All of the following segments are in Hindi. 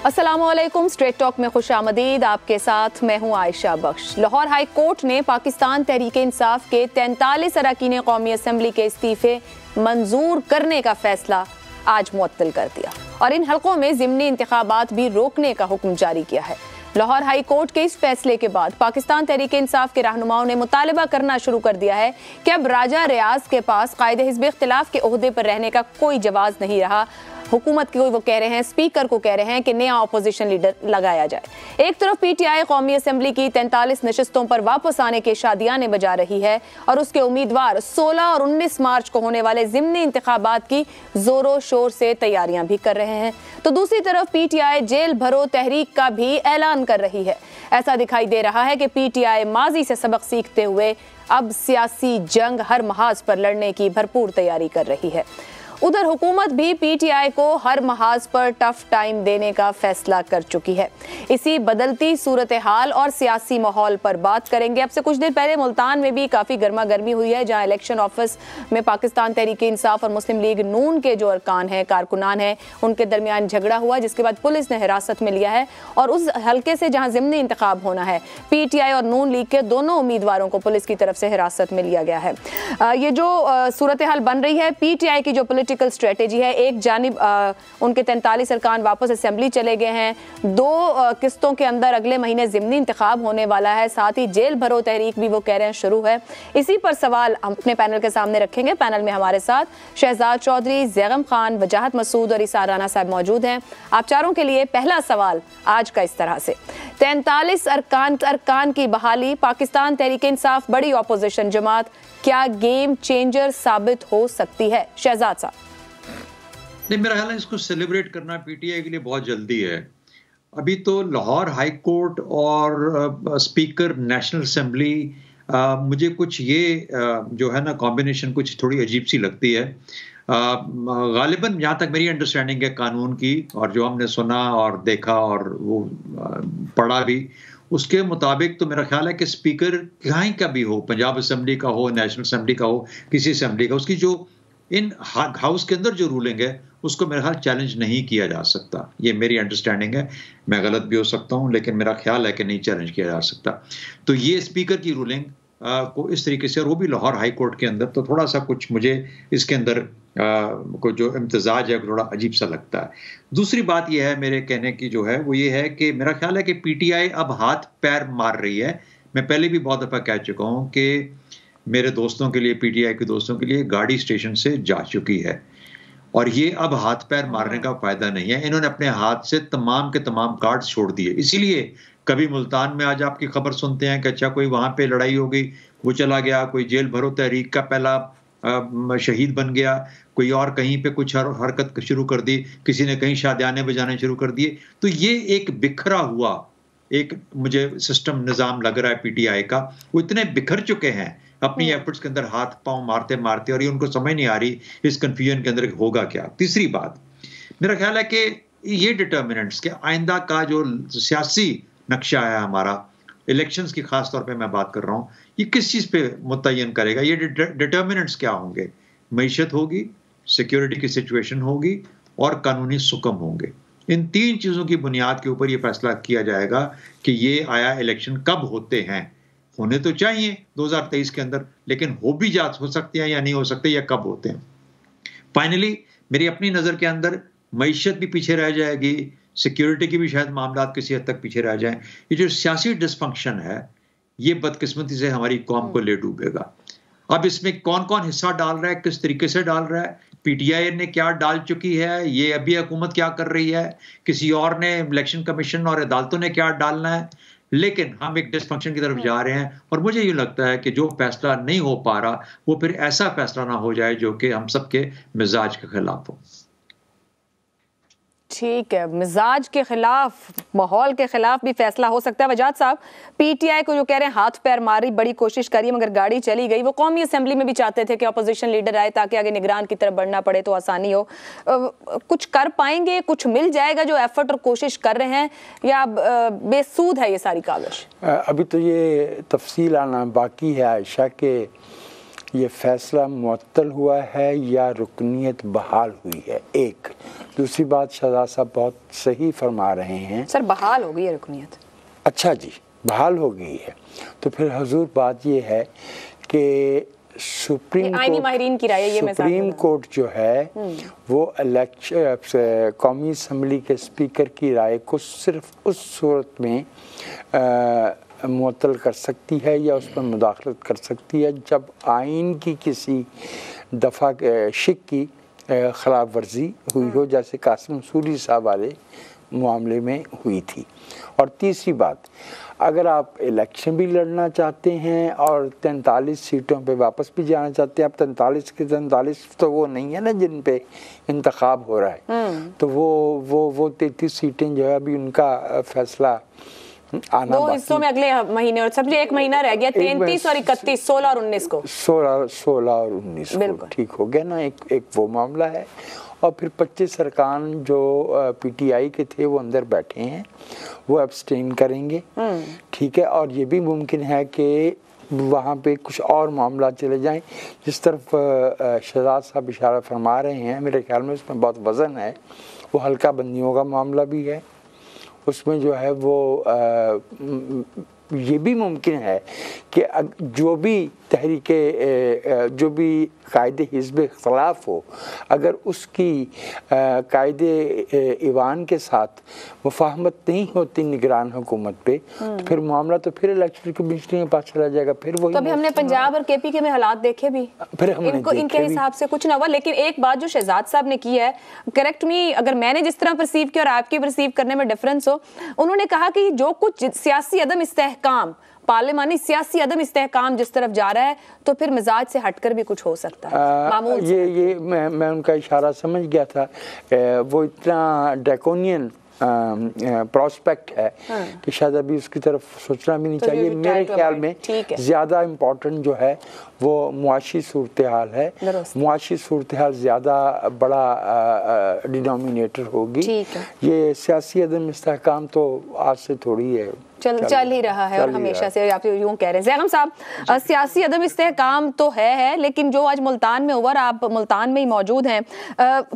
अस्सलामुअलैकुम, स्ट्रेट टॉक में खुशामदीद। आपके साथ मैं हूं आयशा बख्श। लाहौर हाई कोर्ट ने पाकिस्तान तहरीक इंसाफ के 43 अरकान कौमी असम्बली के इस्तीफे मंजूर करने का फैसला आज मुअत्तल कर दिया और इन हलकों में ज़िमनी इंतखाबात भी रोकने का हुक्म जारी किया है। लाहौर हाई कोर्ट के इस फैसले के बाद पाकिस्तान तहरीक इंसाफ के रहनुमाओं ने मुतालबा करना शुरू कर दिया है कि अब राजा रियाज के पास कायदे हिज़्ब इख्तिलाफ के ओहदे पर रहने का कोई जवाज़ नहीं रहा। हुकूमत की वो कह रहे हैं, स्पीकर को कह रहे हैं कि नया अपोजिशन लीडर लगाया जाए। एक तरफ पीटीआई कौमी असम्बली की 43 नशस्तों पर वापस आने के शादियाने बजा रही है और उसके उम्मीदवार 16 और 19 मार्च को होने वाले ज़िमनी इंतखाबात की जोरों शोर से तैयारियां भी कर रहे हैं, तो दूसरी तरफ पीटीआई जेल भरो तहरीक का भी ऐलान कर रही है। ऐसा दिखाई दे रहा है कि पीटीआई माजी से सबक सीखते हुए अब सियासी जंग हर महाज पर लड़ने की भरपूर तैयारी कर रही है। उधर हुकूमत भी पीटीआई को हर महाज पर टफ टाइम देने का फैसला कर चुकी है। इसी बदलती सूरत हाल और सियासी माहौल पर बात करेंगे। अब से कुछ देर पहले मुल्तान में भी काफ़ी गर्मा गर्मी हुई है, जहां इलेक्शन ऑफिस में पाकिस्तान तहरीक इंसाफ और मुस्लिम लीग नून के जो अरकान हैं, कारकुनान हैं, उनके दरमियान झगड़ा हुआ, जिसके बाद पुलिस ने हिरासत में लिया है और उस हल्के से जहाँ ज़िमनी इंतखाब होना है, पीटीआई और नून लीग के दोनों उम्मीदवारों को पुलिस की तरफ से हिरासत में लिया गया है। ये जो सूरत हाल बन रही है, पीटीआई की जो पॉलिटिकल स्ट्रेटेजी है, एक जानिब उनके 43 अरकान वापस असेंबली चले गए हैं, 2 किस्तों के अंदर अगले महीने ज़िमनी इंतखाब होने वाला है, साथ ही जेल भरो तहरीक भी वो कह रहे हैं शुरू है। इसी पर सवाल हम अपने पैनल के सामने रखेंगे। पैनल में हमारे साथ शहजाद चौधरी, ज़ैगम खान, वजाहत मसूद और इसार राना साहब मौजूद हैं। आप चारों के लिए पहला सवाल आज का इस तरह से, 43 अरकान की बहाली, पाकिस्तान तहरीक इंसाफ बड़ी अपोजिशन जमात, क्या गेम चेंजर साबित हो सकती है? शहजाद साहब। नहीं, मेरा ख्याल है इसको सेलिब्रेट करना पीटीआई के लिए बहुत जल्दी है। अभी तो लाहौर हाई कोर्ट और स्पीकर नेशनल असेंबली, मुझे कुछ ये जो है ना कॉम्बिनेशन कुछ थोड़ी अजीब सी लगती है। गालिबन जहाँ तक मेरी अंडरस्टैंडिंग है कानून की और जो हमने सुना और देखा और वो पढ़ा भी, उसके मुताबिक तो मेरा ख्याल है कि स्पीकर कहीं का भी हो, पंजाब असेंबली का हो, नेशनल असेंबली का हो, किसी असेंबली का, उसकी जो इन हाउस के अंदर जो रूलिंग है उसको मेरा ख्याल चैलेंज नहीं किया जा सकता। ये मेरी अंडरस्टैंडिंग है, मैं गलत भी हो सकता हूं, लेकिन मेरा ख्याल है कि नहीं चैलेंज किया जा सकता। तो ये स्पीकर की रूलिंग को इस तरीके से, और वो भी लाहौर हाई कोर्ट के अंदर, तो थोड़ा सा कुछ मुझे इसके अंदर को जो इम्तिजाज है थोड़ा अजीब सा लगता है। दूसरी बात यह है मेरे कहने की जो है वो ये है कि मेरा ख्याल है कि पीटीआई अब हाथ पैर मार रही है। मैं पहले भी बहुत दफ़ा कह चुका हूँ कि मेरे दोस्तों के लिए, पीटीआई के दोस्तों के लिए गाड़ी स्टेशन से जा चुकी है और ये अब हाथ पैर मारने का फायदा नहीं है। इन्होंने अपने हाथ से तमाम के तमाम कार्ड छोड़ दिए। इसीलिए कभी मुल्तान में आज आपकी खबर सुनते हैं कि अच्छा कोई वहां पे लड़ाई हो गई, वो चला गया, कोई जेल भरो तहरीक का पहला शहीद बन गया, कोई और कहीं पे कुछ हरकत शुरू कर दी, किसी ने कहीं शादियाने बजाने शुरू कर दिए। तो ये एक बिखरा हुआ एक मुझे सिस्टम निज़ाम लग रहा है पीटीआई का। वो इतने बिखर चुके हैं अपनी एफर्ट्स के अंदर हाथ पांव मारते मारते, और ये उनको समझ नहीं आ रही इस कंफ्यूजन के अंदर होगा क्या। तीसरी बात मेरा ख्याल है कि ये डिटर्मिनेंट्स के आइंदा का जो सियासी नक्शा है हमारा, इलेक्शंस की खास तौर पे मैं बात कर रहा हूँ, ये किस चीज़ पे मुतय्यन करेगा। ये डिटर्मिनेंट्स क्या होंगे? मईशत होगी, सिक्योरिटी की सिचुएशन होगी और कानूनी सुकम होंगे। इन 3 चीज़ों की बुनियाद के ऊपर ये फैसला किया जाएगा कि ये आया इलेक्शन कब होते हैं। होने तो चाहिए 2023 के अंदर, लेकिन हो सकते हैं या नहीं हो सकते, या कब होते हैं। फाइनली मेरी अपनी नज़र के अंदर मईशत भी पीछे रह जाएगी, सिक्योरिटी की भी शायद मामलात किसी हद तक पीछे रह जाएं। ये जो सियासी डिस्फंक्शन है ये बदकिस्मती से हमारी कौम को ले डूबेगा। अब इसमें कौन कौन हिस्सा डाल रहा है, किस तरीके से डाल रहा है, पीटीआई ने क्या डाल चुकी है, ये अभी हुकूमत क्या कर रही है, किसी और ने, इलेक्शन कमीशन और अदालतों ने क्या डालना है, लेकिन हम एक डिस्फंक्शन की तरफ जा रहे हैं। और मुझे ये लगता है कि जो फैसला नहीं हो पा रहा वो फिर ऐसा फैसला ना हो जाए जो कि हम सबके मिजाज के खिलाफ हो। ठीक है, मिजाज के खिलाफ, माहौल के खिलाफ भी फैसला हो सकता है। वजाद साहब, पीटीआई को जो कह रहे हैं हाथ पैर मारी, बड़ी कोशिश करी मगर गाड़ी चली गई। वो कौमी असेंबली में भी चाहते थे कि अपोजिशन लीडर आए ताकि आगे निगरान की तरफ बढ़ना पड़े तो आसानी हो। कुछ कर पाएंगे, कुछ मिल जाएगा जो एफर्ट और कोशिश कर रहे हैं, या बेसूद है ये सारी काविश? अभी तो ये तफसील आना बाकी है आयशा के ये फैसला मुअत्तल हुआ है या रुकनीत बहाल हुई है। एक दूसरी बात शहजाद साहब बहुत सही फरमा रहे हैं। सर बहाल हो गई है रुकनीत। अच्छा जी, बहाल हो गई है। तो फिर हुजूर बात ये है कि सुप्रीम कोर्ट जो है वो कौमी असम्बली के स्पीकर की राय को सिर्फ उस सूरत में मुअत्तल कर सकती है या उस पर मुदाखलत कर सकती है जब आइन की किसी दफ़ा शिक की खिलाफ वर्जी हुई हो, जैसे कासिम सूरी साहब वाले मामले में हुई थी। और तीसरी बात, अगर आप इलेक्शन भी लड़ना चाहते हैं और 43 सीटों पे वापस भी जाना चाहते हैं, आप 43 के 43 तो वो नहीं है ना जिन पे इंतखाब हो रहा है, तो वो 33 सीटें जो है अभी उनका फैसला आना दो हिस्सों में अगले महीने, और सबसे एक महीना रह गया, 33 और 31, 16 और 19 को 16 और 19 को ठीक हो गया ना। एक वो मामला है। और फिर 25 अरकान जो पीटीआई के थे वो अंदर बैठे हैं, वो एब्सटेन करेंगे, ठीक है। और ये भी मुमकिन है कि वहाँ पे कुछ और मामला चले जाएं। जिस तरफ शहजाद साहब इशारा फरमा रहे हैं, मेरे ख्याल में उसमें बहुत वज़न है। वो हल्का बंदियों का मामला भी है, उसमें जो है वो ये भी मुमकिन है कि जो भी तहरीके जो भी कायदे हिज़्ब इख्तिलाफ हो, अगर उसकी कायदे ईवान के साथ मुफाहमत नहीं होती निगरान हुकूमत पे, तो फिर मामला तो फिर इलेक्शन कमीशन के पास चला जाएगा। फिर वही तो अभी हमने पंजाब और केपी के में हालात देखे भी, फिर हमने इनके हिसाब से कुछ ना हुआ। लेकिन एक बात जो शहजाद साहब ने की है, करेक्ट मी अगर मैंने जिस तरह परसीव किया और आपके परसीव करने में डिफरेंस हो, उन्होंने कहा कि जो कुछ सियासी अदम इस्तेहकाम, पार्लिमानी सियासी अदम इस्तेहकाम जिस तरफ जा रहा है, तो फिर मिजाज से हटकर भी कुछ हो सकता है। मामूल ये मैं उनका इशारा समझ गया था। वो इतना ड्रैकोनियन प्रोस्पेक्ट है कि शायद अभी उसकी तरफ सोचना भी नहीं चाहिए। मेरे ख्याल में ज़्यादा इम्पोर्टेंट जो है वो मुआशी सूरत हाल है। मुआशी सूरत हाल ज़्यादा बड़ा डिनोमिनेटर होगी। ये सियासी अदम इस्तेहकाम तो आज से थोड़ी है, चल ही रहा है और हमेशा से आप यूं कह रहे हैं। ज़ैगम साहब, सियासी अदम इस्तेहकाम तो है, लेकिन जो आज मुल्तान में हुआ, आप मुल्तान में ही मौजूद हैं,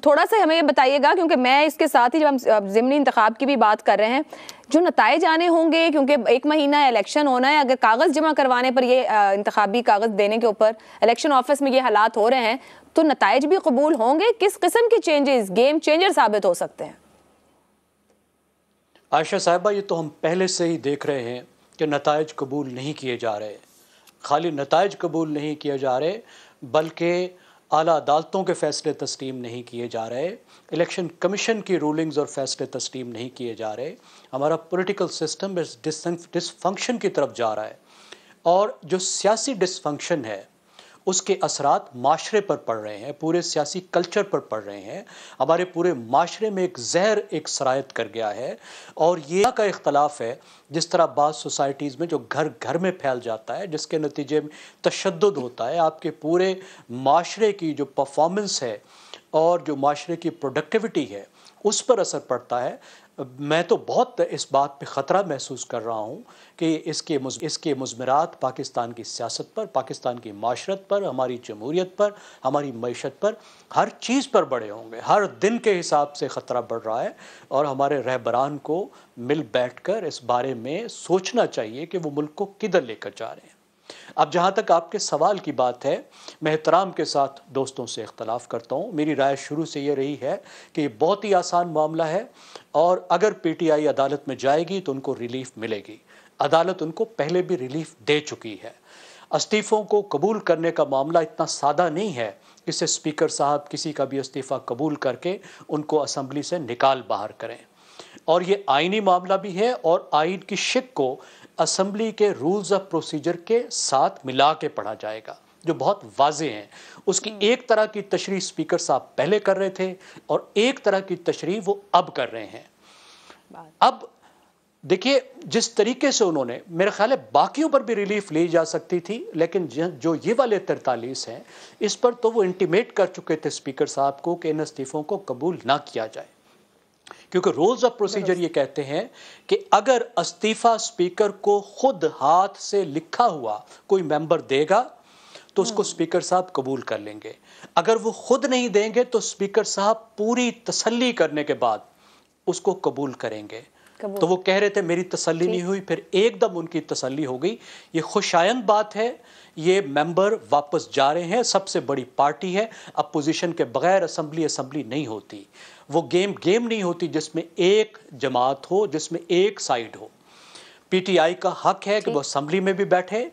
थोड़ा सा हमें बताइएगा, क्योंकि मैं इसके साथ ही जब हम ज़िमनी इंतखाब की भी बात कर रहे हैं, जो नताइज आने होंगे, क्योंकि एक महीना इलेक्शन होना है, अगर कागज़ जमा करवाने पर, ये इंतखाबी कागज़ देने के ऊपर इलेक्शन ऑफिस में ये हालात हो रहे हैं, तो नताइज भी कबूल होंगे? किस किस्म के चेंजेस गेम चेंजर साबित हो सकते हैं? आयशा साहिबा, ये तो हम पहले से ही देख रहे हैं कि नताइज कबूल नहीं किए जा रहे। खाली नताइज कबूल नहीं किए जा रहे, बल्कि आला अदालतों के फ़ैसले तस्लीम नहीं किए जा रहे, इलेक्शन कमीशन की रूलिंग्स और फैसले तस्लीम नहीं किए जा रहे। हमारा पॉलिटिकल सिस्टम इस डिसफंक्शन की तरफ जा रहा है, और जो सियासी डिसफंक्शन है उसके असरात माशरे पर पड़ रहे हैं, पूरे सियासी कल्चर पर पड़ रहे हैं। हमारे पूरे माशरे में एक जहर एक सरायत कर गया है, और ये का इख्तलाफ है जिस तरह बाज़ सोसाइटीज़ में जो घर घर में फैल जाता है, जिसके नतीजे में तशद्दुद होता है, आपके पूरे माशरे की जो परफॉर्मेंस है और जो माशरे की प्रोडक्टिविटी है उस पर असर पड़ता है। मैं तो बहुत इस बात पे ख़तरा महसूस कर रहा हूँ कि इसके मुज़मरात पाकिस्तान की सियासत पर, पाकिस्तान की माशरत पर, हमारी जमहूरियत पर, हमारी मईशत पर, हर चीज़ पर बड़े होंगे। हर दिन के हिसाब से ख़तरा बढ़ रहा है, और हमारे रहबरान को मिल बैठकर इस बारे में सोचना चाहिए कि वो मुल्क को किधर लेकर जा रहे हैं। अब जहाँ तक आपके सवाल की बात है, मैं एहतराम के साथ दोस्तों से इख्तलाफ करता हूँ। मेरी राय शुरू से ये रही है कि ये बहुत ही आसान मामला है, और अगर पीटीआई अदालत में जाएगी तो उनको रिलीफ मिलेगी। अदालत उनको पहले भी रिलीफ दे चुकी है। इस्तीफ़ों को कबूल करने का मामला इतना सादा नहीं है कि स्पीकर साहब किसी का भी इस्तीफ़ा कबूल करके उनको असम्बली से निकाल बाहर करें, और ये आइनी मामला भी है, और आइन की शिक को असम्बली के रूल्स ऑफ प्रोसीजर के साथ मिला के पढ़ा जाएगा, जो बहुत वाज़े हैं। उसकी एक तरह की तशरीह स्पीकर साहब पहले कर रहे थे, और एक तरह की तशरीह वो अब कर रहे हैं। अब देखिए, जिस तरीके से उन्होंने, मेरे ख्याल है बाकियों पर भी रिलीफ ली जा सकती थी, लेकिन जो ये वाले 43 हैं, इस पर तो वो इंटीमेट कर चुके थे स्पीकर साहब को कि इन इस्तीफ़ों को कबूल ना किया जाए, क्योंकि रूल्स ऑफ प्रोसीजर ये कहते हैं कि अगर इस्तीफ़ा स्पीकर को खुद हाथ से लिखा हुआ कोई मेंबर देगा तो उसको स्पीकर साहब कबूल कर लेंगे। अगर वो खुद नहीं देंगे तो स्पीकर साहब पूरी तसल्ली करने के बाद उसको कबूल करेंगे। तो वो कह रहे थे मेरी तसल्ली नहीं हुई, फिर एकदम उनकी तसल्ली हो गई। ये खुशायंद बात है, ये मेंबर वापस जा रहे हैं। सबसे बड़ी पार्टी है, अपोजिशन के बगैर असम्बली नहीं होती। वो गेम नहीं होती जिसमें एक जमात हो, जिसमें एक साइड हो। पीटीआई का हक है कि वो असम्बली में भी बैठे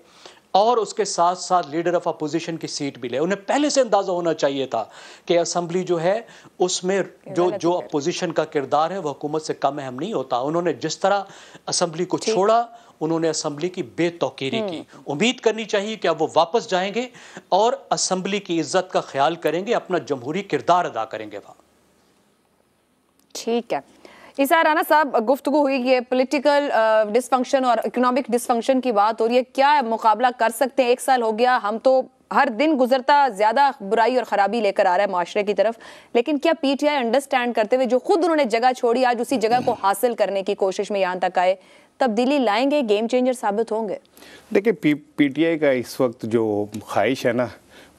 और उसके साथ साथ लीडर ऑफ अपोजिशन की सीट भी ले। उन्हें पहले से अंदाजा होना चाहिए था कि असम्बली जो है उसमें जो अपोजिशन का किरदार है वो हुकूमत से कम अहम नहीं होता। उन्होंने जिस तरह असम्बली को छोड़ा, उन्होंने असम्बली की बेतौकीरी की। उम्मीद करनी चाहिए कि अब वो वापस जाएंगे और असम्बली की इज्जत का ख्याल करेंगे, अपना जमहूरी किरदार अदा करेंगे वहाँ। ठीक है इसार राना साहब, गुफ्तगू हुई, ये पॉलिटिकल डिसफंक्शन और इकोनॉमिक डिसफंक्शन की बात हो रही है, क्या मुकाबला कर सकते हैं? 1 साल हो गया, हम तो हर दिन गुजरता ज्यादा बुराई और खराबी लेकर आ रहा है माशरे की तरफ, लेकिन क्या पीटीआई अंडरस्टैंड करते हुए जो खुद उन्होंने जगह छोड़ी, आज उसी जगह को हासिल करने की कोशिश में यहाँ तक आए, तब्दीली लाएंगे, गेम चेंजर साबित होंगे? देखिए पीटीआई का इस वक्त जो ख्वाहिश है ना,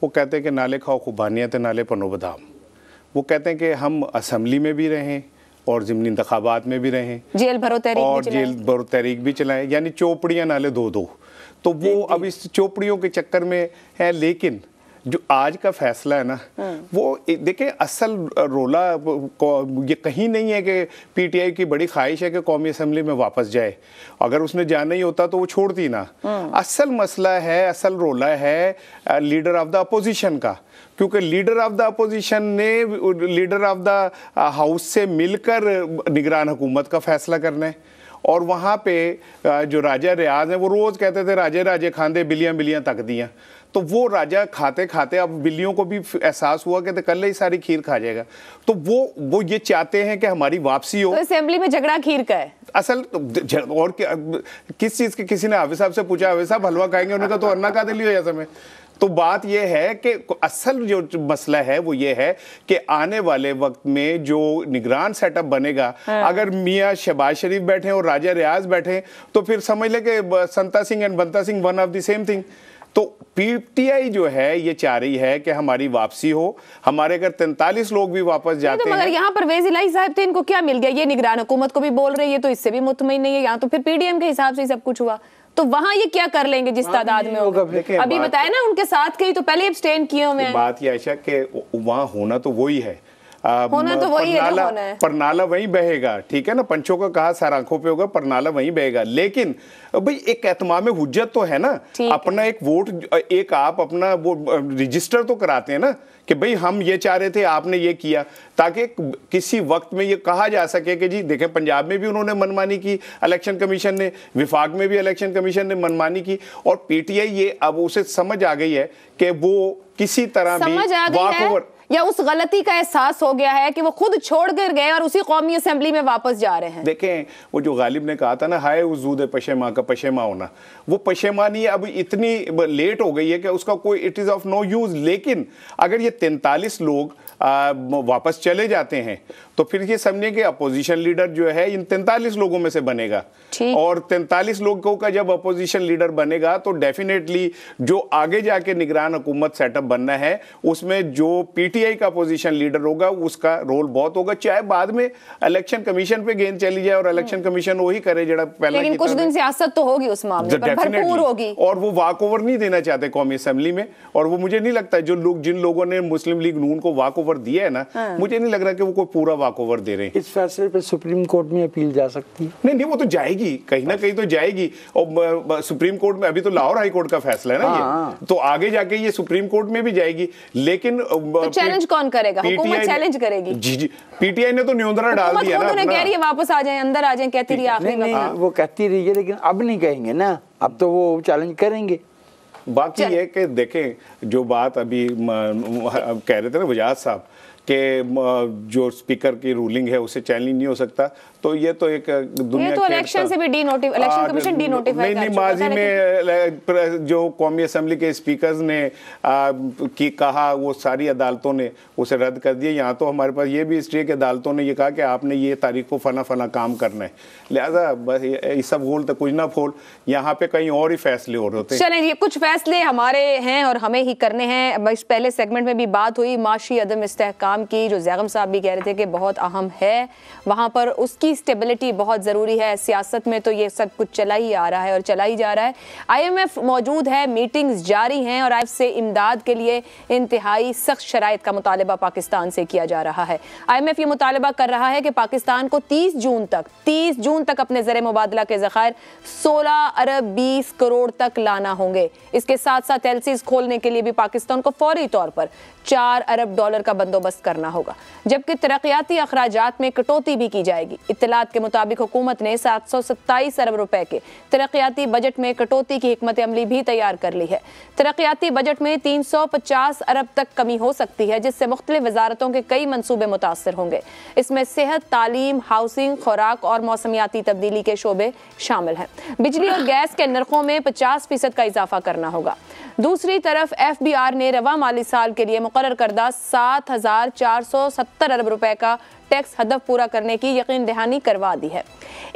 वो कहते हैं कि नाले खाओ खुबानियत नाले पनो बदाम। वो कहते हैं कि हम असम्बली में भी रहें और ज़िमनी इंतखाबात में भी रहें, जेल भरो तहरीक भी चलाएं, यानी चौपड़ियाँ नाले दो। तो वो अब इस चौपड़ियों के चक्कर में है। लेकिन जो आज का फैसला है ना, वो देखिए असल रोला ये कहीं नहीं है कि पीटीआई की बड़ी ख्वाहिश है कि कौमी असम्बली में वापस जाए। अगर उसने जाना ही होता तो वो छोड़ती ना। असल मसला है, असल रोला है लीडर ऑफ द अपोजिशन का, क्योंकि लीडर ऑफ द अपोजिशन ने लीडर ऑफ द हाउस से मिलकर निगरान हुकूमत का फैसला करना है। और वहाँ पे जो राजा रियाज हैं वो रोज़ कहते थे राजे राजे खांदे बिलियाँ बिलियाँ तक दियाँ। तो वो राजा खाते खाते अब बिल्लियों को भी एहसास हुआ कि कल ही सारी खीर खा जाएगा। तो वो ये चाहते हैं कि हमारी वापसी हो। तो असेंबली में झगड़ा खीर का है असल। और किस चीज़ के, किसी ने हाफिज साहब से पूछा, हाफिज साहब हलवा खाएंगे? उन्होंने कहा तो अन्ना खा दिली हो समय। तो बात यह है कि असल जो मसला है वो ये है कि आने वाले वक्त में जो निगरान सेटअप बनेगा, अगर मियाँ शहबाज शरीफ बैठे और राजा रियाज बैठे तो फिर समझ ले कि Santa Singh and Banta Singh one of the same thing. तो पीटीआई जो है ये चाह रही है कि हमारी वापसी हो। हमारे अगर 43 लोग भी वापस जाते हैं, मगर यहाँ पर वेज़ इलाही साहब थे, इनको क्या मिल गया? ये निगरान हुकूमत को भी बोल रही है तो इससे भी मुतमईन नहीं है। यहाँ तो फिर पीडीएम के हिसाब से ही सब कुछ हुआ, तो वहां ये क्या कर लेंगे जिस तादाद में होगा? अभी बताया ना उनके साथ के ही तो पहले एब्सटेन किए हुए हैं। बात ये आयशा कि वहां होना तो वही है, होना तो वही है, जो होना है। परनाला वहीं बहेगा, ठीक है ना। पंचों का कहा सर आंखों पे होगा, परनाला वहीं बहेगा। लेकिन भाई एक एतमाम हुज्जत तो है ना, अपना एक वोट, एक आप अपना वो रजिस्टर तो कराते हैं ना कि भाई हम ये चाह रहे थे, आपने ये किया, ताकि किसी वक्त में ये कहा जा सके कि जी देखें पंजाब में भी उन्होंने मनमानी की, इलेक्शन कमीशन ने, विफाक में भी इलेक्शन कमीशन ने मनमानी की, और पीटीआई ये अब उसे समझ आ गई है कि वो किसी तरह भी वॉकओवर, या उस गलती का एहसास हो गया है कि वो खुद छोड़ कर गए और उसी कौमी असेंबली में वापस जा रहे हैं। देखें वो जो गालिब ने कहा था ना, हाय उजूद पशेमा का पशेमा होना, वो पशेमानी अब इतनी लेट हो गई है कि उसका कोई it is of no use. लेकिन अगर ये 43 लोग वापस चले जाते हैं तो फिर ये समझें कि अपोजिशन लीडर जो है इन 43 लोगों में से बनेगा, और 43 लोगों का जब अपोजिशन लीडर बनेगा तो डेफिनेटली जो आगे जाके निगरान हुकूमत सेटअप बनना है उसमें जो पीटीआई का अपोजिशन लीडर होगा उसका रोल बहुत होगा, चाहे बाद में इलेक्शन कमीशन पे गेंद चली जाए और इलेक्शन कमीशन वही करे जरा पहले। लेकिन कुछ दिन सियासत तो होगी उस मामले पर, भरपूर होगी, और वो वॉक ओवर नहीं देना चाहते कौमी असेंबली में। और वो मुझे नहीं लगता जिन लोगों ने मुस्लिम लीग नून को वॉक ओवर दिया है ना, मुझे नहीं लग रहा कि वो कोई पूरा वॉक ओवर दे रहे हैं। इस फैसले पे सुप्रीम कोर्ट में अपील जा सकती है? नहीं, वो तो जाएगी, कहीं ना कहीं तो जाएगी। और सुप्रीम कोर्ट में अभी तो लाहौर हाई कोर्ट का फैसला है ना ये, तो आगे जाके ये सुप्रीम कोर्ट में भी जाएगी। लेकिन चैलेंज कौन करेगा? हुकूमत चैलेंज करेगी। जी, पीटीआई ने तो न्योंदरा डाल दिया ना, उन्होंने कह रही है वापस आ जाए, अंदर आ जाए, कहती रही आखिरी में। वो कहती रही है लेकिन अब नहीं कहेंगे ना, अब तो वो चैलेंज करेंगे। बाकी ये कि देखें जो बात अभी कह रहे थे ना वजाद साहब कि जो स्पीकर की रूलिंग है उसे चैलेंज नहीं हो सकता, तो ये तो एक दुनिया ये तो इलेक्शन से भी इलेक्शन कमीशन डीनोटिफाई नहीं, माजी में जो कौमी असम्बली के स्पीकर्स ने की कहा वो सारी अदालतों ने उसे रद्द कर दिया। यहाँ तो हमारे पास ये भी हिस्ट्री है कि अदालतों ने ये कहा कि आपने ये तारीख को फना फना काम करना है, लिहाजा बस ये सब बोल तो कुछ ना फोल, यहाँ पे कहीं और ही फैसले हो रहे होते हैं। चलें, ये कुछ फैसले हमारे हैं और हमें ही करने हैं। इस पहले सेगमेंट में भी बात हुई माशी अदम इस्तेहकाम की, जो ज़ैगम साहब भी कह रहे थे कि बहुत अहम है, वहाँ पर उसकी स्टेबिलिटी बहुत ज़रूरी है। सियासत में तो ये सब कुछ चला ही आ रहा है और चला ही जा रहा है। IMF मौजूद है, मीटिंग्स जारी हैं और IMF से इमदाद के लिए इंतहाई सख्त शराइत का मुतालबा पाकिस्तान से किया जा रहा है। IMF ये मुतालबा कर रहा है कि पाकिस्तान को 30 जून तक अपने ज़र मुबादला के ज़खायर 16 अरब 20 करोड़ तक लाना होंगे। इसके साथ साथ LCs खोलने के लिए भी पाकिस्तान को फौरी तौर पर 4 अरब डॉलर का बंदोबस्त करना होगा, जबकि तरक्याती अखराजात में कटौती भी की जाएगी। इत्तलात के मुताबिक हुकूमत ने 727 अरब रुपए के तरक्याती बजट में कटौती की हिकमत अमली भी तैयार कर ली है। तरक्याती बजट में 350 अरब तक कमी हो सकती है, जिससे मुख्तलिफ वजारतों के कई मंसूबे मुतासर होंगे। इसमें सेहत, तालीम, हाउसिंग, खुराक और मौसमियाती तब्दीली के शोबे शामिल हैं। बिजली और गैस के नरखों में 50% का इजाफा करना होगा। दूसरी तरफ FBR ने रवा माली साल के लिए मुकर्रर करदा 7,470 अरब रुपए का टैक्स हदफ पूरा करने की यकीन दहानी करवा दी है।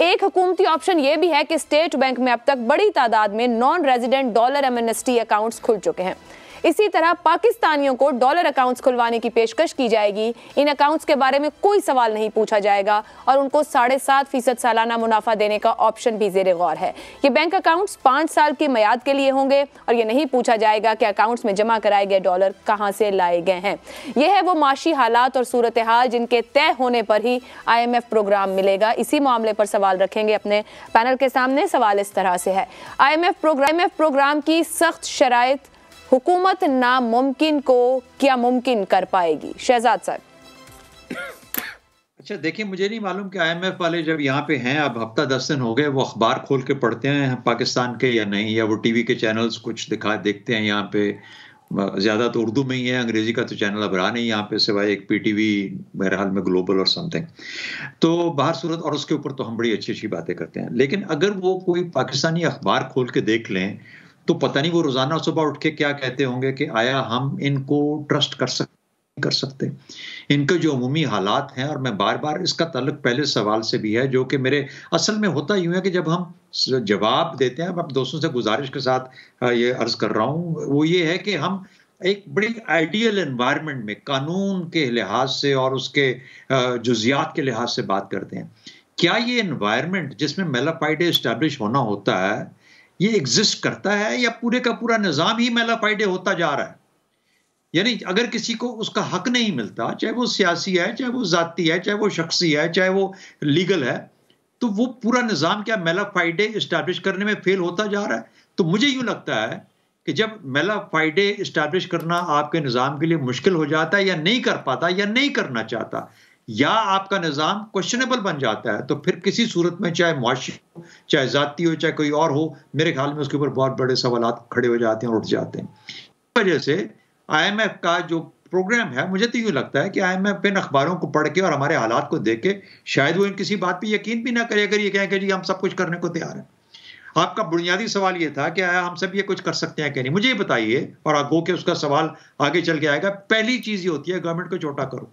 एक हुकूमती ऑप्शन यह भी है कि स्टेट बैंक में अब तक बड़ी तादाद में non resident dollar amnesty accounts खुल चुके हैं। इसी तरह पाकिस्तानियों को डॉलर अकाउंट्स खुलवाने की पेशकश की जाएगी। इन अकाउंट्स के बारे में कोई सवाल नहीं पूछा जाएगा और उनको 7.5% सालाना मुनाफा देने का ऑप्शन भी ज़ेरे गौर है। ये बैंक अकाउंट्स 5 साल की मियाद के लिए होंगे और ये नहीं पूछा जाएगा कि अकाउंट्स में जमा कराए गए डॉलर कहाँ से लाए गए हैं। यह है वो माशी हालात और सूरत हाल जिनके तय होने पर ही IMF प्रोग्राम मिलेगा। इसी मामले पर सवाल रखेंगे अपने पैनल के सामने। सवाल इस तरह से है, IMF प्रोग्राम की सख्त शराइत हुकूमत नामुमकिन को क्या मुमकिन कर पाएगी? शहजाद साहब। अच्छा देखिए, मुझे नहीं मालूम कि IMF वाले जब यहाँ पे हैं, अब हफ्ता 10 दिन हो गए, वो अखबार खोल के पढ़ते हैं पाकिस्तान के या नहीं, या वो टीवी के चैनल्स कुछ देखते हैं यहाँ पे। ज़्यादा तो उर्दू में ही है, अंग्रेजी का तो चैनल अब रहा नहीं यहाँ पे, सिवाय एक PTV बहरहाल में ग्लोबल और समथिंग। तो बाहर सूरत, और उसके ऊपर तो हम बड़ी अच्छी अच्छी बातें करते हैं, लेकिन अगर वो कोई पाकिस्तानी अखबार खोल के देख लें तो पता नहीं वो रोजाना सुबह उठ के क्या कहते होंगे कि आया हम इनको ट्रस्ट कर सकते। इनके जो अमूमी हालात हैं, और मैं बार बार इसका ताल्लुक पहले सवाल से भी है, जो कि मेरे असल में होता यूं है कि जब हम जवाब देते हैं, अब दोस्तों से गुजारिश के साथ ये अर्ज कर रहा हूं, वो ये है कि हम एक बड़ी आइडियल एनवायरनमेंट में कानून के लिहाज से और उसके जुजियात के लिहाज से बात करते हैं। क्या ये एनवायरनमेंट जिसमें मेलाफाइडे इस्टेब्लिश होना होता है, ये एग्जिस्ट करता है, या पूरे का पूरा निजाम ही मेलाफाइडे होता जा रहा है? यानी अगर किसी को उसका हक नहीं मिलता, चाहे वो सियासी है, चाहे वो जाती है, चाहे वो शख्सी है, चाहे वो लीगल है, तो वो पूरा निजाम क्या मेलाफाइडे इस्टेब्लिश करने में फेल होता जा रहा है? तो मुझे यूं लगता है कि जब मेलाफाइडे इस्टेब्लिश करना आपके निजाम के लिए मुश्किल हो जाता है, या नहीं कर पाता, या नहीं करना चाहता, या आपका निज़ाम क्वेश्चनेबल बन जाता है, तो फिर किसी सूरत में चाहे मुआशी हो, चाहे जाती हो, चाहे कोई और हो, मेरे ख्याल में उसके ऊपर बहुत बड़े सवालात खड़े हो जाते हैं और उठ जाते हैं। इस वजह से IMF का जो प्रोग्राम है, मुझे तो यूँ लगता है कि IMF इन अखबारों को पढ़ के और हमारे हालात को देख के शायद वो इन किसी बात पर यकीन भी ना करे, अगर ये कहें कि जी हम सब कुछ करने को तैयार हैं। आपका बुनियादी सवाल ये था कि आया हम सब ये कुछ कर सकते हैं कि नहीं, मुझे ये बताइए, और आगो के उसका सवाल आगे चल के आएगा। पहली चीज़ ये होती है गवर्नमेंट को छोटा करो।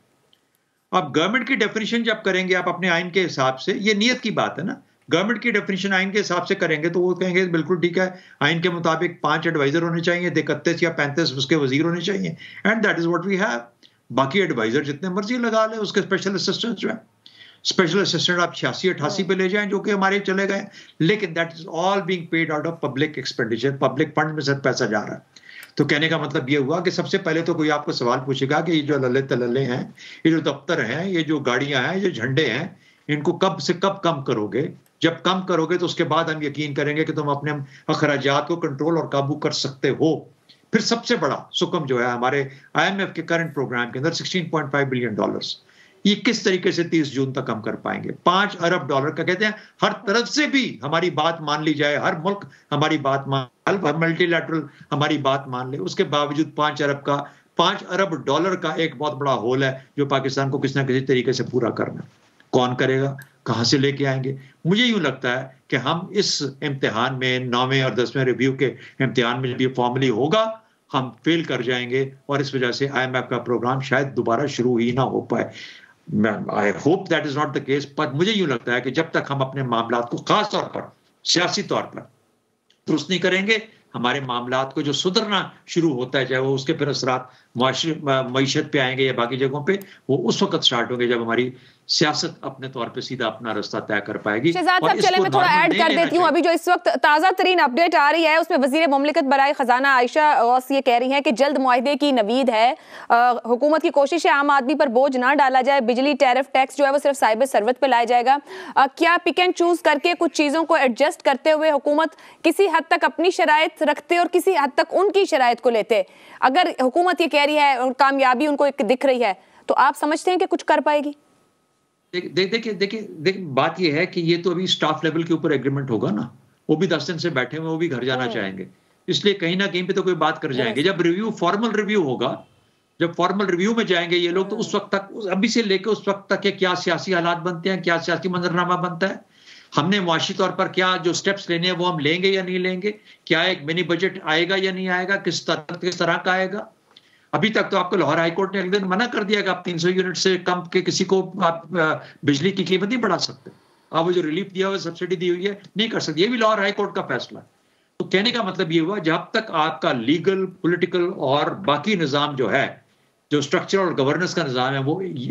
अब गवर्नमेंट की डेफिनेशन जब करेंगे आप अपने आइन के हिसाब से, ये नियत की बात है ना, गवर्नमेंट की डेफिनेशन आइन के हिसाब से करेंगे तो वो कहेंगे बिल्कुल ठीक है, आइन के मुताबिक 5 एडवाइजर होने चाहिए, 31 या 35 उसके वजीर होने चाहिए, and that is what we have. बाकी एडवाइजर जितने मर्जी लगा ले, उसके स्पेशल असिस्टेंट जो है, स्पेशल असिस्टेंट आप 86-88 पे ले जाएं जो कि हमारे चले गए, लेकिन that is all being paid out of public expenditure, public fund में से पैसा जा रहा है। तो कहने का मतलब ये हुआ कि सबसे पहले तो कोई आपको सवाल पूछेगा कि ये जो लल्ले तलल्ले हैं, ये जो दफ्तर हैं, ये जो गाड़ियां हैं, ये झंडे हैं, इनको कब से कब कम करोगे? जब कम करोगे तो उसके बाद हम यकीन करेंगे कि तुम अपने अखराजात को कंट्रोल और काबू कर सकते हो। फिर सबसे बड़ा सुकम जो है हमारे IMF के करंट प्रोग्राम के अंदर $16.5 बिलियन, ये किस तरीके से 30 जून तक हम कर पाएंगे? 5 अरब डॉलर का कहते हैं हर तरफ से भी हमारी बात मान ली जाए, हर मुल्क हमारी बात मान, मल्टीलैटरल हमारी बात मान ले, उसके बावजूद 5 अरब का $5 अरब का एक बहुत बड़ा होल है जो पाकिस्तान को किसी ना किसी तरीके से पूरा करना। कौन करेगा, कहां से लेके आएंगे? मुझे यूं लगता है कि हम इस इम्तिहान में 9वें और 10वें रिव्यू के इम्तिहान में जब ये फॉर्मली होगा हम फेल कर जाएंगे और इस वजह से IMF का प्रोग्राम शायद दोबारा शुरू ही ना हो पाए। I hope that is not the case, पर मुझे यूं लगता है कि जब तक हम अपने मामलात को खास तौर पर सियासी तौर पर दुरुस्त नहीं करेंगे, हमारे मामलात को जो सुधरना शुरू होता है, चाहे वो उसके फिर असरात मईशत पे आएंगे या बाकी जगहों पे, वो उस वक्त स्टार्ट होंगे जब हमारी सियासत अपने तौर पे सीधा अपना रास्ता तय कर पाएगी। शहजाद साहब चले मैं थोड़ा ऐड कर देती हूँ। अभी जो इस वक्त ताज़ा तरीन अपडेट आ रही है उसमें वजीर मुमलिकत बराए खजाना आयशा गौस ये कह रही हैं कि जल्द मुआहदे की नवीद है। हुकूमत की कोशिश है आम आदमी पर बोझ ना डाला जाए, बिजली टैरिफ टैक्स जो है वो सिर्फ साहिब सरवत पे लाया जाएगा। क्या पिक एंड चूज करके कुछ चीज़ों को एडजस्ट करते हुए हुकूमत किसी हद तक अपनी शराइत रखते और किसी हद तक उनकी शराइत को लेते? अगर हुकूमत ये कह रही है और कामयाबी उनको दिख रही है तो आप समझते हैं कि कुछ कर पाएगी? देखिए बात यह है कि ये तो अभी स्टाफ लेवल के ऊपर एग्रीमेंट होगा ना, वो भी 10 दिन से बैठे हुए, वो भी घर जाना चाहेंगे, इसलिए कहीं ना कहीं पे तो कोई बात कर जाएंगे। जब फॉर्मल रिव्यू होगा, जब फॉर्मल रिव्यू में जाएंगे ये लोग, तो उस वक्त तक, अभी से लेकर उस वक्त तक के क्या सियासी हालात बनते हैं, क्या सियासी मंजरनामा बनता है, हमने मुआशी तौर पर क्या जो स्टेप्स लेने हैं वो हम लेंगे या नहीं लेंगे, क्या एक मिनी बजट आएगा या नहीं आएगा, किस तरह का आएगा। अभी तक तो आपको लाहौर हाई कोर्ट ने एक दिन मना कर दिया कि आप 300 यूनिट से कम के किसी को आप बिजली की कीमत नहीं बढ़ा सकते, आप वो जो रिलीफ दिया हुआ सब्सिडी दी हुई है नहीं कर सकते। ये भी लाहौर हाई कोर्ट का फैसला है। तो कहने का मतलब ये हुआ जब तक आपका लीगल, पॉलिटिकल और बाकी निज़ाम जो है, जो स्ट्रक्चर और गवर्नेंस का निज़ाम है,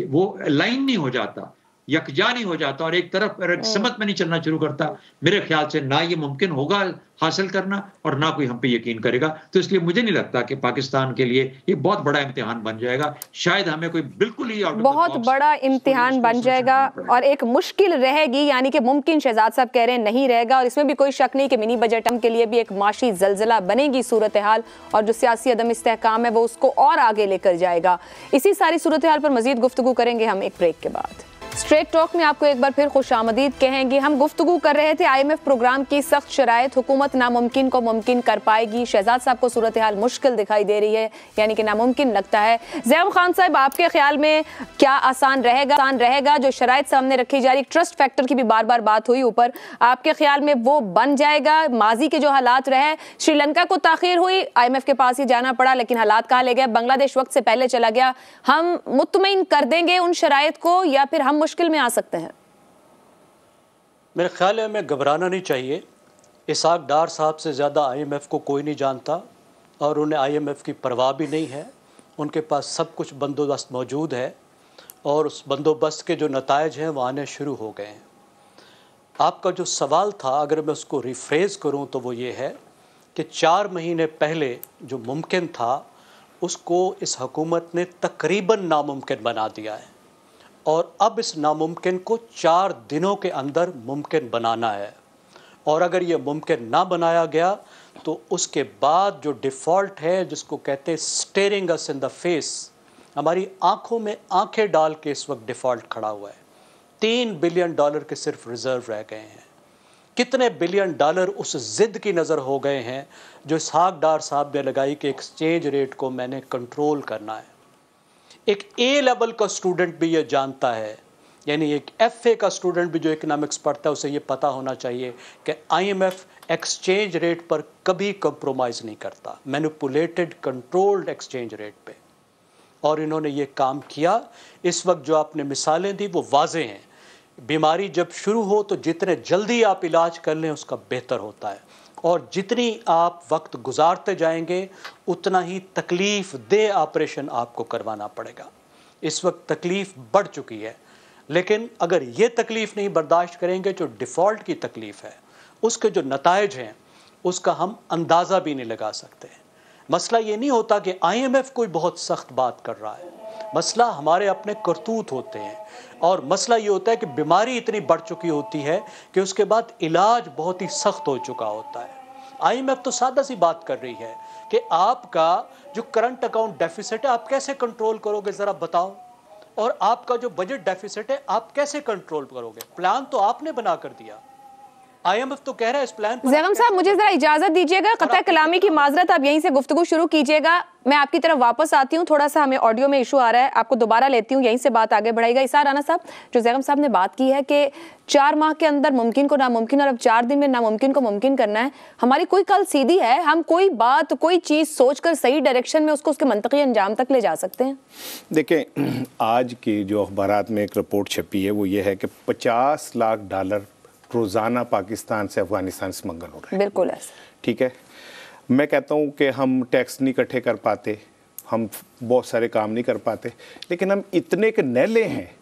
वो अलाइन नहीं हो जाता, यकजा नहीं हो जाता और एक तरफ समत में नहीं चलना शुरू करता, मेरे ख्याल से ना ये मुमकिन होगा हासिल करना और ना कोई हम पे यकीन करेगा। तो इसलिए मुझे नहीं लगता कि पाकिस्तान के लिए ये बहुत बड़ा इम्तिहान बन जाएगा। शायद हमें कोई बिल्कुल ही बहुत बड़ा इम्तिहान बन जाएगा और एक मुश्किल रहेगी, यानी कि मुमकिन शहजाद साहब कह रहे हैं नहीं रहेगा। और इसमें भी कोई शक नहीं कि मिनी बजट हम के लिए भी एक माशी जलजला बनेगी सूरत हाल, और जो सियासी अदम इस्तेहकाम है वो उसको और आगे लेकर जाएगा। इसी सारी सूरत हाल पर मजीद गुफ्तगू करेंगे हम एक ब्रेक के बाद। स्ट्रेट टॉक में आपको एक बार फिर खुशामदीद कहेंगे। हम गुफ्तगू कर रहे थे IMF प्रोग्राम की सख्त शराइत, हुकूमत नामुमकिन को मुमकिन कर पाएगी। शहजाद साहब को सूरत हाल मुश्किल दिखाई दे रही है, यानी कि नामुमकिन लगता है। ज़ैम खान साहब, आपके ख्याल में क्या आसान रहेगा? जो शराइत सामने रखी जा रही, ट्रस्ट फैक्टर की भी बार बार बात हुई ऊपर, आपके ख्याल में वो बन जाएगा? माजी के जो हालात रहे, श्रीलंका को ताखीर हुई, IMF के पास ही जाना पड़ा, लेकिन हालात कहाँ ले गए? बांग्लादेश वक्त से पहले चला गया। हम मुतमईन कर देंगे उन शराइत को या फिर हम मुश्किल में आ सकते हैं? मेरे ख्याल है हमें घबराना नहीं चाहिए। इसाक डार साहब से ज़्यादा IMF को कोई नहीं जानता और उन्हें IMF की परवाह भी नहीं है। उनके पास सब कुछ बंदोबस्त मौजूद है और उस बंदोबस्त के जो नतायज हैं वो आने शुरू हो गए हैं। आपका जो सवाल था, अगर मैं उसको रिफ्रेज करूं तो वो ये है कि 4 महीने पहले जो मुमकिन था उसको इस हुकूमत ने तकरीबन नामुमकिन बना दिया है और अब इस नामुमकिन को 4 दिनों के अंदर मुमकिन बनाना है। और अगर ये मुमकिन ना बनाया गया तो उसके बाद जो डिफ़ॉल्ट है, जिसको कहते हैं steering us in the face, हमारी आंखों में आंखें डाल के इस वक्त डिफ़ॉल्ट खड़ा हुआ है। $3 बिलियन के सिर्फ रिजर्व रह गए हैं। कितने $बिलियन उस ज़िद की नज़र हो गए हैं जो इसहाक डार साहब ने लगाई कि एक्सचेंज रेट को मैंने कंट्रोल करना है। एक A लेवल का स्टूडेंट भी ये जानता है, यानी एक FA का स्टूडेंट भी जो इकोनॉमिक्स पढ़ता है उसे ये पता होना चाहिए कि IMF एक्सचेंज रेट पर कभी कंप्रोमाइज़ नहीं करता, मैनिपुलेटेड कंट्रोल्ड एक्सचेंज रेट पे। और इन्होंने ये काम किया। इस वक्त जो आपने मिसालें दी वो वाज़े हैं। बीमारी जब शुरू हो तो जितने जल्दी आप इलाज कर लें उसका बेहतर होता है, और जितनी आप वक्त गुजारते जाएंगे उतना ही तकलीफ़ दे ऑपरेशन आपको करवाना पड़ेगा। इस वक्त तकलीफ़ बढ़ चुकी है, लेकिन अगर ये तकलीफ़ नहीं बर्दाश्त करेंगे, जो डिफ़ॉल्ट की तकलीफ़ है उसके जो नतायज हैं उसका हम अंदाज़ा भी नहीं लगा सकते। मसला ये नहीं होता कि IMF कोई बहुत सख्त बात कर रहा है, मसला हमारे अपने करतूत होते हैं। और मसला ये होता है कि बीमारी इतनी बढ़ चुकी होती है कि उसके बाद इलाज बहुत ही सख्त हो चुका होता है। IMF तो सादा सी बात कर रही है कि आपका जो करंट अकाउंट डेफिसिट है आप कैसे कंट्रोल करोगे, ज़रा बताओ, और आपका जो बजट डेफिसिट है आप कैसे कंट्रोल करोगे। प्लान तो आपने बना कर दिया, IMF तो कह रहा है इस प्लान पर। ज़ैगम साहब मुझे जरा इजाजत दीजिएगा, कतई कलामी की माजरत, आप यहीं से गुफ्तगू शुरू कीजिएगा, मैं आपकी तरफ वापस आती हूँ। थोड़ा सा हमें ऑडियो में इशू आ रहा है, आपको दोबारा लेती हूँ, यहीं से बात आगे बढ़ाएगा। इसार राना साहब, जो ज़ैगम साहब ने बात की है कि 4 माह के अंदर मुमकिन को नामुमकिन और अब 4 दिन में नामुमकिन को मुमकिन करना है, हमारी कोई कल सीधी है, हम कोई बात कोई चीज़ सोचकर सही डायरेक्शन में उसको उसके मंतकी अंजाम तक ले जा सकते हैं? देखें, आज की जो अखबारात में एक रिपोर्ट छपी है वो ये है कि $50 लाख रोज़ाना पाकिस्तान से अफगानिस्तान स्मगल हो रहा है। बिल्कुल ऐसा, ठीक है। मैं कहता हूँ कि हम टैक्स नहीं इकट्ठे कर पाते, हम बहुत सारे काम नहीं कर पाते, लेकिन हम इतने के नैले हैं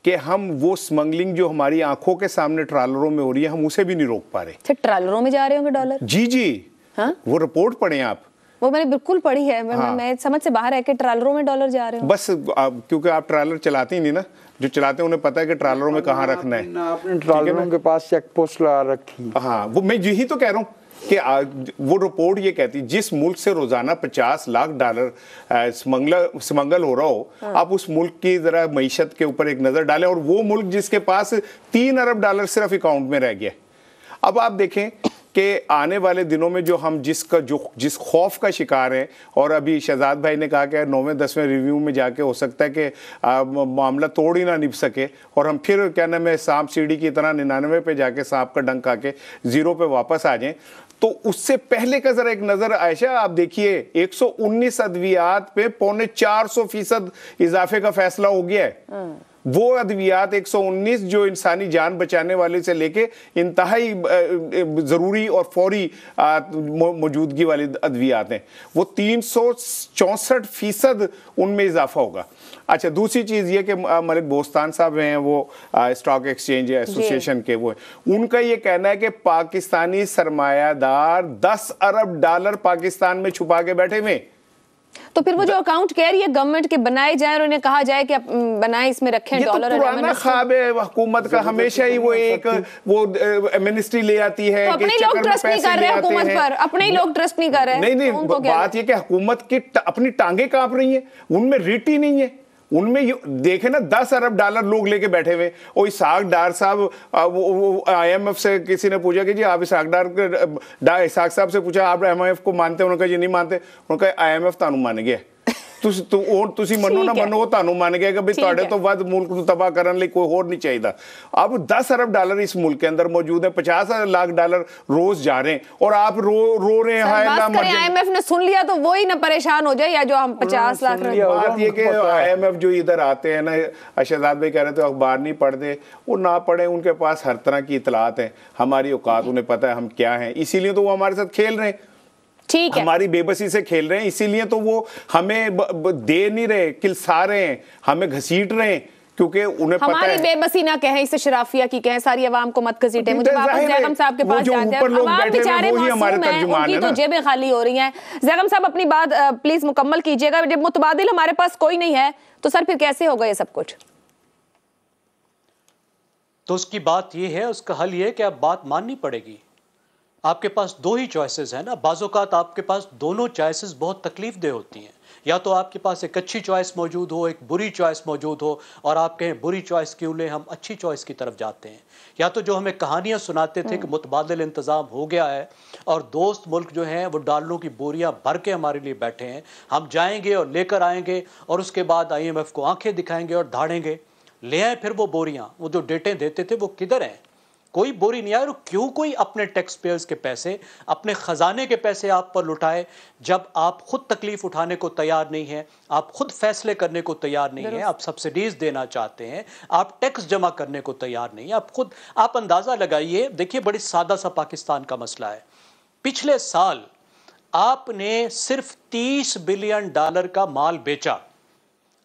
कि हम वो स्मगलिंग जो हमारी आंखों के सामने ट्रालरों में हो रही है, हम उसे भी नहीं रोक पा रहे। ट्रालरों में जा रहे होंगे डॉलर? जी जी, हाँ? वो रिपोर्ट पढ़ें आप, वो मैंने बिल्कुल पढ़ी है। हाँ। मैं समझ से बाहर है कि ट्रालरों में डॉलर जा रहे हो। बस क्योंकि आप ट्रालर चलाते ही नहीं ना, जो चलाते हैं उन्हें पता है कि ट्रालरों में कहाँ रखना है। आपने ट्रालरों के पास चेक पोस्ट लगा रखी। हाँ, वो मैं यही तो कह रहा हूँ कि वो रिपोर्ट ये कहती है जिस मुल्क से रोजाना $50 लाख स्मगल हो रहा हो, आप उस मुल्क की जरा मईशत के ऊपर एक नजर डालें, और वो मुल्क जिसके पास $3 अरब सिर्फ अकाउंट में रह गया। अब आप देखें कि आने वाले दिनों में जो हम जिस खौफ का शिकार हैं, और अभी शहजाद भाई ने कहा कि 9वें-10वें रिव्यू में जाके हो सकता है कि मामला तोड़ ही ना निभ सके और हम फिर क्या नाम है सांप सीढ़ी की तरह 99 पे जाके सांप का डंक खा के 0 पे वापस आ जाएं। तो उससे पहले का जरा एक नजर आयशा आप देखिए, 119 अद्वियात पे 450% इजाफे का फैसला हो गया है। वो अद्वियात 119 जो इंसानी जान बचाने वाले से लेके इंतहाई ज़रूरी और फौरी मौजूदगी वाली अद्वियात हैं, वो 364% उनमें इजाफा होगा। अच्छा, दूसरी चीज़ ये कि मलिक बोस्तान साहब हैं, वो स्टॉक एक्सचेंज एसोसिएशन के वो हैं, उनका ये कहना है कि पाकिस्तानी सरमायादार $10 अरब पाकिस्तान में छुपा के बैठे हुए। तो फिर वो जो अकाउंट कह रही है गवर्नमेंट के बनाए जाए और उन्हें कहा जाए कि बनाए, इसमें रखें डॉलर। तो पुराना ख्वाब है हुकूमत का, हमेशा ही वो एक वो मिनिस्ट्री ले आती है। तो अपने ही लोग ट्रस्ट नहीं कर रहे हुकूमत पर, अपने ही लोग ट्रस्ट नहीं कर रहे। नहीं, बात ये कि हुकूमत की अपनी टांगे कांप रही है, उनमें रीट ही नहीं है। उनमें देखे ना $10 अरब लोग लेके बैठे हुए। और इसाक डार साहब, IMF से किसी ने पूछा कि जी आप इसाक साहब से पूछा आप IMF को मानते हैं? उन्होंने कहा जी नहीं मानते। उन्होंने कहा IMF तानू मान गया, तुसी मनो ना मनो, वो तानू मान गया कि भाई तुहाडे तो वध मुल्क को तबाह करने लिए कोई और नहीं चाहिए। अब $10 अरब इस मुल्क के अंदर मौजूद है, $50 लाख रोज जा रहे हैं, और आप रो रहे हैं। IMF ने सुन लिया तो वो ही ना परेशान हो जाए, या जो हम 50 लाख। बात ये कि IMF जो इधर आते हैं ना, शहजाद भाई कह रहे थे अखबार नहीं पढ़ते, वो ना पढ़े, उनके पास हर तरह की इतलात है, हमारी औकात उन्हें पता है हम क्या हैं, इसीलिए तो वो हमारे साथ खेल रहे हैं, ठीक है, हमारी बेबसी से खेल रहे हैं, इसीलिए तो वो हमें दे नहीं रहे, किलसा रहे हैं, हमें घसीट रहे हैं, क्योंकि उन्हें पता है। हमारी बेबसी ना कहें, इसे शराफिया की कहें, सारी आवाम को मत घसीटे। मुझे वापस ज़ैगम साहब के पास जाते हैं। आवाम बेचारे मासूम हैं, उनकी तो जेबें खाली हो रही हैं। ज़ैगम साहब अपनी बात प्लीज मुकम्मल कीजिएगा। जब मुतबादिल हमारे पास कोई नहीं है तो सर फिर कैसे होगा ये सब कुछ? तो उसकी बात ये है, उसका हल ये है कि आप बात माननी पड़ेगी। आपके पास 2 ही चॉइसेस हैं ना, बाज़-औक़ात आपके पास दोनों चॉइसेस बहुत तकलीफ दे होती हैं। या तो आपके पास एक अच्छी चॉइस मौजूद हो, एक बुरी चॉइस मौजूद हो, और आप कहें बुरी चॉइस क्यों लें, हम अच्छी चॉइस की तरफ जाते हैं। या तो जो हमें कहानियां सुनाते थे कि मुतबादिल इंतज़ाम हो गया है और दोस्त मुल्क जो हैं वो डॉलरों की बोरियां भर के हमारे लिए बैठे हैं, हम जाएंगे और लेकर आएंगे और उसके बाद IMF को आंखें दिखाएंगे और धाड़ेंगे, ले आए फिर वो बोरियां। वो जो डेटे देते थे वो किधर हैं? कोई बोरी नहीं आया। क्यों कोई अपने टैक्स पेयर्स के पैसे, अपने खजाने के पैसे आप पर लुटाए, जब आप खुद तकलीफ उठाने को तैयार नहीं हैं, आप खुद फैसले करने को तैयार नहीं हैं, आप सब्सिडीज देना चाहते हैं, आप टैक्स जमा करने को तैयार नहीं हैं। आप अंदाजा लगाइए। देखिए, बड़ी सादा सा पाकिस्तान का मसला है। पिछले साल आपने सिर्फ $30 बिलियन का माल बेचा,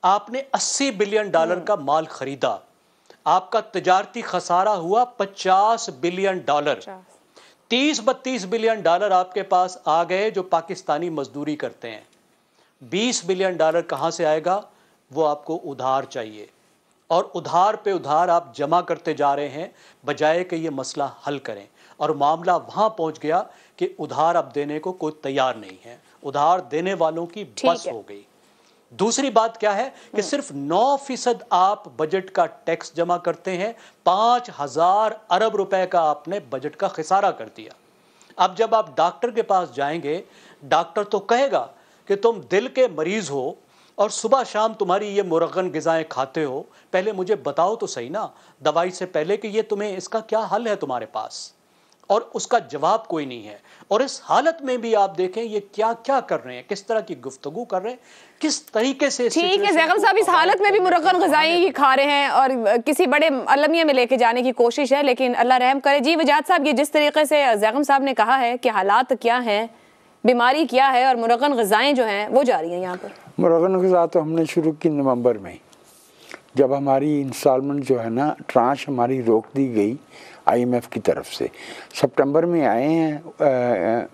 आपने $80 बिलियन का माल खरीदा, आपका तजारती खसारा हुआ $50 बिलियन। 30-32 बिलियन आपके पास आ गए जो पाकिस्तानी मजदूरी करते हैं। $20 बिलियन कहां से आएगा? वो आपको उधार चाहिए, और उधार पे उधार आप जमा करते जा रहे हैं, बजाय कि ये मसला हल करें। और मामला वहां पहुंच गया कि उधार अब देने को कोई तैयार नहीं है, उधार देने वालों की बस हो गई। दूसरी बात क्या है कि सिर्फ 9% आप बजट का टैक्स जमा करते हैं, 5,000 अरब रुपए का आपने बजट का खिसारा कर दिया। अब जब आप डॉक्टर के पास जाएंगे, डॉक्टर तो कहेगा कि तुम दिल के मरीज हो और सुबह शाम तुम्हारी ये मुरगन ग़िज़ाएं खाते हो, पहले मुझे बताओ तो सही ना दवाई से पहले कि ये तुम्हें इसका क्या हल है तुम्हारे पास, और उसका जवाब कोई नहीं है। और इस हालत में भी आप देखें ये क्या क्या कर रहे हैं, किस तरह की गुफ्तगू कर रहे हैं, किस तरीके से। ठीक है ज़ैगम साहब, इस हालत में भी मुरगन ग़िज़ाएं ही खा रहे हैं और किसी बड़े अलमिया में लेके जाने की कोशिश है, लेकिन अल्लाह रहम करे। जी वजाहत साहब, ये जिस तरीके से ज़ैगम साहब ने कहा है कि हालात क्या हैं, बीमारी क्या है और मुरगन ग़िज़ाएं जो हैं वो जा रही हैं यहाँ पर। मुरगन ग़िज़ा तो हमने शुरू की नवंबर में, जब हमारी इंस्टॉलमेंट जो है ना ट्रांश हमारी रोक दी गई IMF की तरफ से। सितंबर में आए हैं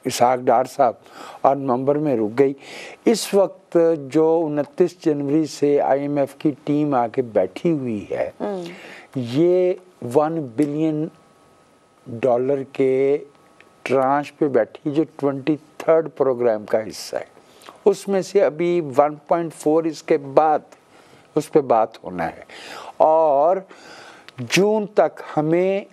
इसहाक डार साहब और नवंबर में रुक गई। इस वक्त जो 29 जनवरी से IMF की टीम आके बैठी हुई है, ये $1 बिलियन के ट्रांश पे बैठी, जो 23rd प्रोग्राम का हिस्सा है। उसमें से अभी 1.4 इसके बाद उस पर बात होना है, और जून तक हमें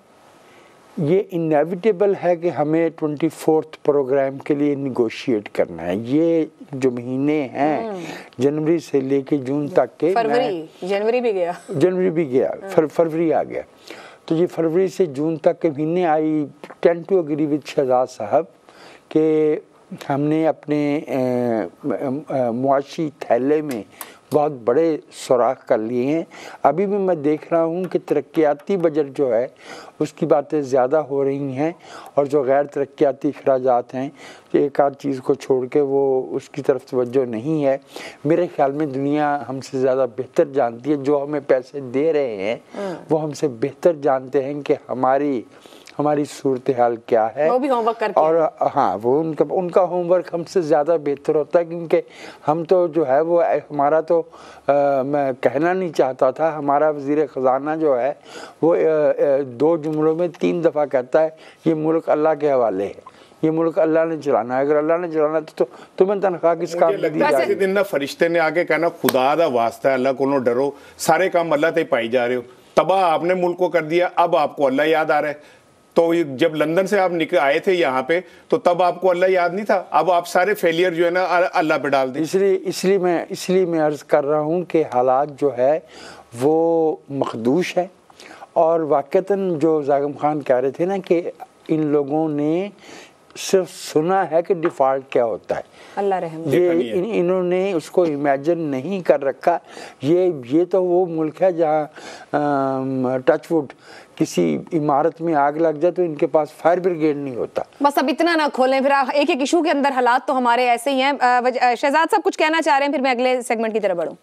ये इनएविटेबल है कि हमें 24th प्रोग्राम के लिए निगोशिएट करना है। ये जो महीने हैं जनवरी से लेके जून तक के, जनवरी भी गया, फरवरी आ गया, तो ये फरवरी से जून तक के महीने। I tend to agree with Shahzad साहब कि हमने अपने मुआशी थैले में बहुत बड़े सुराख कर लिए हैं। अभी भी मैं देख रहा हूँ कि तरक्याती बजट जो है उसकी बातें ज़्यादा हो रही हैं, और जो गैर तरक्याती अखराजात हैं एक आध चीज़ को छोड़ के वो उसकी तरफ तवज्जो नहीं है। मेरे ख्याल में दुनिया हमसे ज़्यादा बेहतर जानती है, जो हमें पैसे दे रहे हैं वो हमसे बेहतर जानते हैं कि हमारी सूरत हाल क्या है, वो भी होमवर्क करके। और हाँ, वो उनका होमवर्क हमसे ज़्यादा बेहतर होता है, क्योंकि हम तो जो है वो हमारा तो मैं कहना नहीं चाहता था, हमारा वज़ीर ख़ज़ाना जो है वो 2 जुमलों में 3 दफ़ा कहता है ये मुल्क अल्लाह के हवाले है, ये मुल्क अल्लाह ने चलाना है, अगर अल्लाह ने चलाना तो तुम्हें तनख्वाह किस काम में दी जाएगी। दिन ना फरिश्ते ने आके कहना खुदा दा वास्ता अल्लाह को डरो, सारे काम अल्लाह ते पाई जा रहे हो, तबाह आपने मुल्क को कर दिया, अब आपको अल्लाह याद आ रहा है। तो जब लंदन से आप निकल आए थे यहाँ पे तो तब आपको अल्लाह याद नहीं था, अब आप सारे फेलियर जो है ना अल्लाह पे डाल दें। इसलिए मैं अर्ज़ कर रहा हूँ कि हालात जो है वो मखदूश है, और वाक़तन जो ज़ैगम खान कह रहे थे ना कि इन लोगों ने सिर्फ सुना है कि डिफ़ॉल्ट क्या होता है, अल्लाह रहम, ये इन्होंने उसको इमेजिन नहीं कर रखा। ये तो वो मुल्क है जहाँ टचवुड किसी इमारत में आग लग जाए तो इनके पास फायर ब्रिगेड नहीं होता। बस अब इतना ना खोलें, फिर एक एक इशू के अंदर हालात तो हमारे ऐसे ही हैं। शहजाद साहब कुछ कहना चाह रहे हैं, फिर मैं अगले सेगमेंट की तरफ बढ़ूं।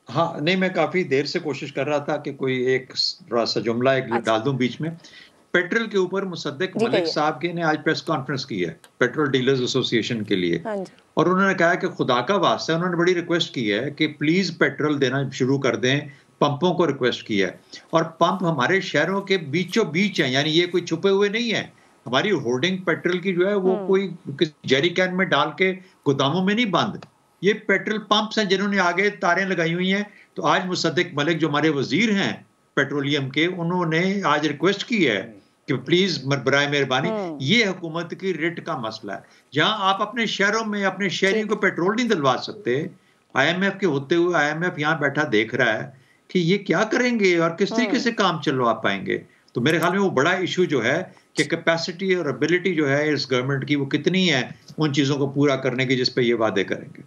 हाँ नहीं, मैं काफी देर से कोशिश कर रहा था कि कोई एक सा जुमला डाल दूं बीच में। पेट्रोल के ऊपर मुसद्दिक मलिक साहब के ने आज प्रेस कॉन्फ्रेंस की है पेट्रोल डीलर्स एसोसिएशन के लिए, और उन्होंने कहा कि खुदा का वास्ता, उन्होंने बड़ी रिक्वेस्ट की है कि प्लीज पेट्रोल देना शुरू कर दें, पंपों को रिक्वेस्ट की है। और पंप हमारे शहरों के बीचों बीच हैं, यानी ये कोई छुपे हुए नहीं है। हमारी होर्डिंग पेट्रोल की जो है वो कोई जेरी कैन में डाल के गोदामों में नहीं बंद, ये पेट्रोल पंप्स हैं जिन्होंने आगे तारें लगाई हुई हैं। तो आज मुसद्दिक मलिक जो हमारे वजीर हैं पेट्रोलियम के, उन्होंने आज रिक्वेस्ट की है कि प्लीज बराए मेहरबानी, ये हुकूमत की रिट का मसला है। जहां आप अपने शहरों में अपने शहरियों को पेट्रोल नहीं दिलवा सकते, IMF के होते हुए IMF यहाँ बैठा देख रहा है कि ये क्या करेंगे और किस तरीके से काम चलवा पाएंगे। तो मेरे ख्याल में वो बड़ा इशू जो है कि कैपेसिटी और एबिलिटी जो है इस गवर्नमेंट की वो कितनी है उन चीजों को पूरा करने की जिस पे ये वादे करेंगे।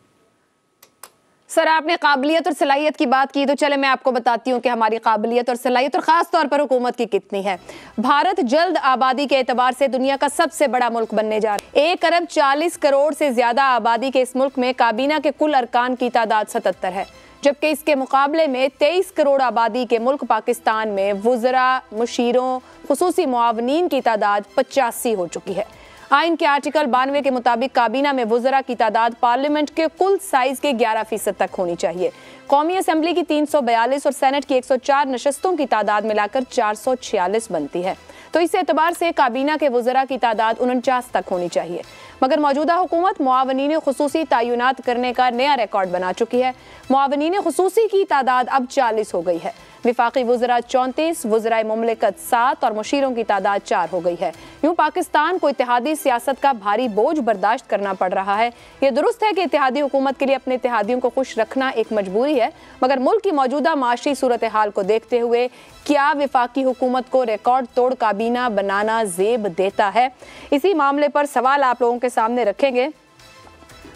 सर आपने काबिलियत और सलाहियत की बात की, तो चले मैं आपको बताती हूँ कि हमारी काबिलियत और सलाहियत और ख़ास तौर पर हुकूमत की कितनी है। भारत जल्द आबादी के एतबार से दुनिया का सबसे बड़ा मुल्क बनने जा रहा है। 1 अरब 40 करोड़ से ज़्यादा आबादी के इस मुल्क में काबीना के कुल अरकान की तादाद 77 है, जबकि इसके मुकाबले में 23 करोड़ आबादी के मुल्क पाकिस्तान में वुज़रा, मुशीरों, खुसूसी मुआवनीन की तादाद 85 हो चुकी है। आइन के आर्टिकल 92 के मुताबिक काबीना में वुज़रा की तादाद पार्लियामेंट के कुल साइज के 11% तक होनी चाहिए। कौमी असम्बली की 342 और सेनेट की 104 नशस्तों की तादाद मिलाकर 446 बनती है। तो इस एतबार से काबीना के वुज़रा की तादाद 49 तक होनी चाहिए। मगर मौजूदा हुकूमत मुआवनीन खुसूसी तयनात करने का नया रिकॉर्ड बना चुकी है। मुआवनीन खुसूसी की तादाद अब 40 हो गई है। विफाकी वज़रा 34, वज़राए मुमलिकत 7 और मुशीरों की तादाद 4 हो गई है। यूँ पाकिस्तान को इत्तेहादी सियासत का भारी बोझ बर्दाश्त करना पड़ रहा है। ये दुरुस्त है कि इत्तेहादी हुकूमत के लिए अपने इत्तेहादियों को खुश रखना एक मजबूरी है, मगर मुल्क की मौजूदा माशी सूरत हाल को देखते हुए क्या विफाकी हुकूमत को रिकॉर्ड तोड़ काबीना बनाना जेब देता है? इसी मामले पर सवाल आप लोगों के सामने रखेंगे।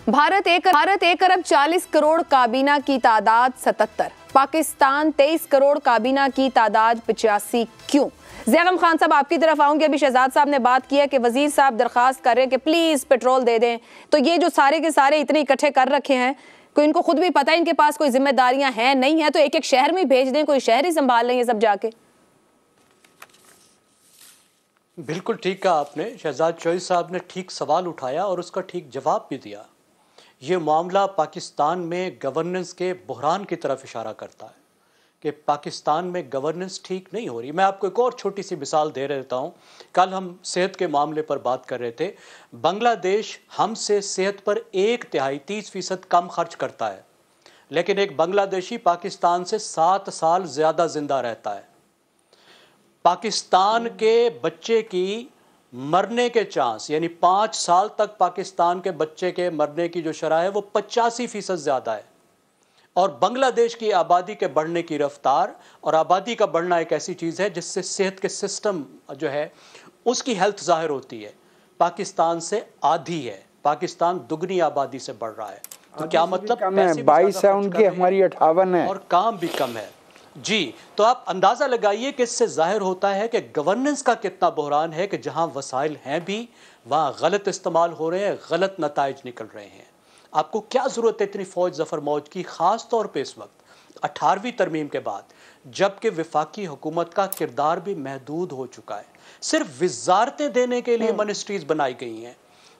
भारत 1 अरब 40 करोड़ काबीना की तादाद 77, पाकिस्तान 23 करोड़ काबीना की तादाद 85 क्यों? ज़ैगम खान साहब आपकी तरफ आऊंगे। अभी शहजाद साहब ने बात की है कि वजीर साहब दरखास्त कर रहे हैं कि प्लीज पेट्रोल दे दें, तो ये जो सारे के सारे इतने इकट्ठे कर रखे हैं, कोई इनको खुद भी पता है इनके पास कोई जिम्मेदारियां हैं नहीं है, तो एक एक शहर में भेज दें, कोई शहर ही संभाल लें ये सब जाके। बिल्कुल ठीक कहा आपने। शहजाद चौधरी साहब ने ठीक सवाल उठाया और उसका ठीक जवाब भी दिया। ये मामला पाकिस्तान में गवर्नेंस के बहरान की तरफ इशारा करता है कि पाकिस्तान में गवर्नेंस ठीक नहीं हो रही। मैं आपको एक और छोटी सी मिसाल दे देता हूँ। कल हम सेहत के मामले पर बात कर रहे थे। बांग्लादेश हमसे सेहत पर 1/3 30% कम खर्च करता है, लेकिन एक बांग्लादेशी पाकिस्तान से 7 साल ज़्यादा ज़िंदा रहता है। पाकिस्तान के बच्चे की मरने के चांस, यानी 5 साल तक पाकिस्तान के बच्चे के मरने की जो शरह है वो 85% ज़्यादा है। और बांग्लादेश की आबादी के बढ़ने की रफ्तार, और आबादी का बढ़ना एक ऐसी चीज़ है जिससे सेहत के सिस्टम जो है उसकी हेल्थ ज़ाहिर होती है, पाकिस्तान से आधी है। पाकिस्तान दुगनी आबादी से बढ़ रहा है, तो क्या मतलब 22 है उनकी, हमारी 58 है और काम भी कम है जी। तो आप अंदाज़ा लगाइए कि इससे जाहिर होता है कि गवर्नेंस का कितना बहरान है कि जहां वसाइल हैं भी वहां गलत इस्तेमाल हो रहे हैं, गलत नताइज निकल रहे हैं। आपको क्या ज़रूरत है इतनी फ़ौज ज़फ़र मौज की, ख़ास तौर पे इस वक्त 18वीं तरमीम के बाद, जबकि वफाकी हुकूमत का किरदार भी महदूद हो चुका है। सिर्फ वजारतें देने के लिए मिनिस्ट्रीज़ बनाई गई हैं।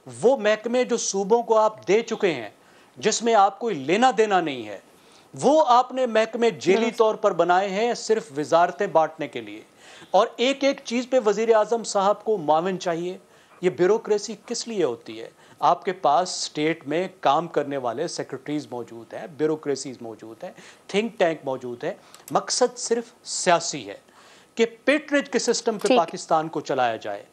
वो महकमे जो सूबों को आप दे चुके हैं, जिसमें आप कोई लेना देना नहीं है, वो आपने महकमे जेली तौर पर बनाए हैं सिर्फ वजारतें बांटने के लिए। और एक एक चीज़ पे वज़ीर आज़म साहब को मावन चाहिए। ये ब्यूरोक्रेसी किस लिए होती है? आपके पास स्टेट में काम करने वाले सेक्रेटरीज मौजूद हैं, ब्यूरोक्रेसीज मौजूद है, थिंक टैंक मौजूद है। मकसद सिर्फ सियासी है कि पेट्रेज के सिस्टम पे पाकिस्तान को चलाया जाए,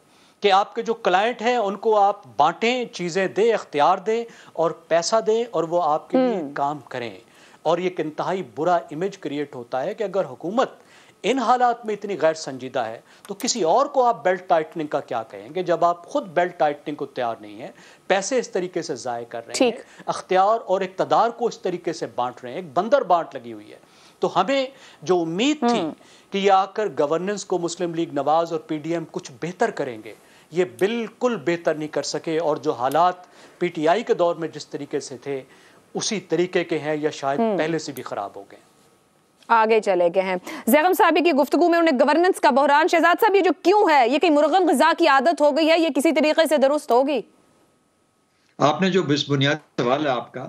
कि आपके जो क्लाइंट हैं उनको आप बांटें, चीज़ें दें, इख्तियार दें और पैसा दें और वो आपके लिए काम करें। और ये एक इंतहाई बुरा इमेज क्रिएट होता है कि अगर हुकूमत इन हालात में इतनी गैर संजीदा है तो किसी और को आप बेल्ट टाइटनिंग का क्या कहेंगे, जब आप खुद बेल्ट टाइटनिंग को तैयार नहीं है, पैसे इस तरीके से ज़ाय कर रहे हैं, अख्तियार और इक़्तिदार को इस तरीके से बांट रहे हैं, एक बंदर बांट लगी हुई है। तो हमें जो उम्मीद थी कि ये आकर गवर्नेंस को मुस्लिम लीग नवाज और PDM कुछ बेहतर करेंगे, ये बिल्कुल बेहतर नहीं कर सके। और जो हालात PTI के दौर में जिस तरीके से थे उसी तरीके के हैं या शायद पहले से भी खराब हो गए, आगे चले गए हैं। ज़ैगम साहब की गुफ्तगू में उन्हें गवर्नेंस का बहरान, शहजाद साहब ये जो क्यों है, ये कहीं मुर्गन ग़िज़ा की आदत हो गई है, ये किसी तरीके से दुरुस्त होगी? आपने जो बुनियादी सवाल है आपका,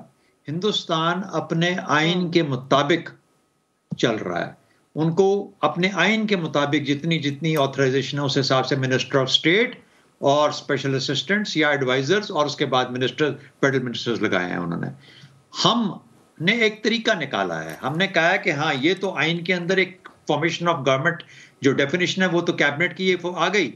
हिंदुस्तान अपने आइन के मुताबिक चल रहा है। उनको अपने आइन के मुताबिक जितनी जितनी ऑथराइजेशन है उस हिसाब से मिनिस्टर ऑफ स्टेट और स्पेशल असिस्टेंट्स या एडवाइजर्स और उसके बाद मिनिस्टर, फेडरल मिनिस्टर्स लगाए हैं उन्होंने। हमने एक तरीका निकाला है, हमने कहा है कि हाँ ये तो आइन के अंदर एक फॉर्मेशन ऑफ गवर्नमेंट जो डेफिनेशन है वो तो कैबिनेट की ये आ गई,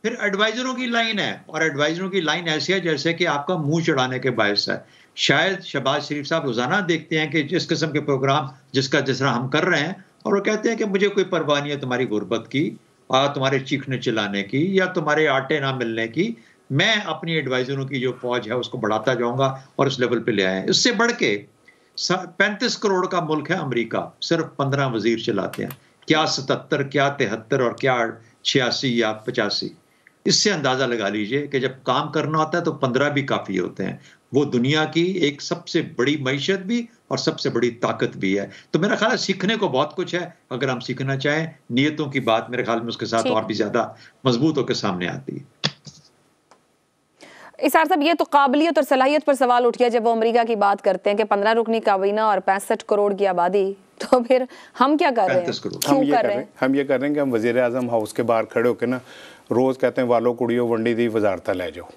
फिर एडवाइजरों की लाइन है, और एडवाइजरों की लाइन ऐसी है जैसे कि आपका मुंह चढ़ाने के बायस है। शायद शहबाज शरीफ साहब रोजाना देखते हैं कि जिस किस्म के प्रोग्राम जिस तरह हम कर रहे हैं, और वो कहते हैं कि मुझे कोई परवाह नहीं है तुम्हारी गुर्बत की और तुम्हारे चीखने चिल्लाने की या तुम्हारे आटे ना मिलने की, मैं अपनी एडवाइजरों की जो फौज है उसको बढ़ाता जाऊंगा और उस लेवल पे ले आए। इससे बढ़ के 35 करोड़ का मुल्क है अमेरिका, सिर्फ 15 वजीर चलाते हैं, क्या 77, क्या 73 और क्या 86 या 85। इससे अंदाजा लगा लीजिए कि जब काम करना होता है तो 15 भी काफी होते हैं। वो दुनिया की एक सबसे बड़ी मईशत भी और सबसे बड़ी ताकत भी है। तो मेरा ख्याल है सीखने को बहुत कुछ है, अगर हम सीखना चाहें। नियतों की बात मेरे ख्याल में उसके साथ और भी ज्यादा मजबूत होकर सामने आती है। इसार साहब, ये तो काबिलियत और सलाहियत पर सवाल उठ गया जब वो अमेरिका की बात करते हैं कि 15 रुकनी काबीना और 65 करोड़ की आबादी, तो फिर हम क्या कर रहे हैं? हम ये कर रहे हैं कि हम वज़ीर आज़म हाउस के बाहर खड़े होकर ना रोज़ कहते हैं वालों कुड़ियों वंडी दी वजारता ले जाओ,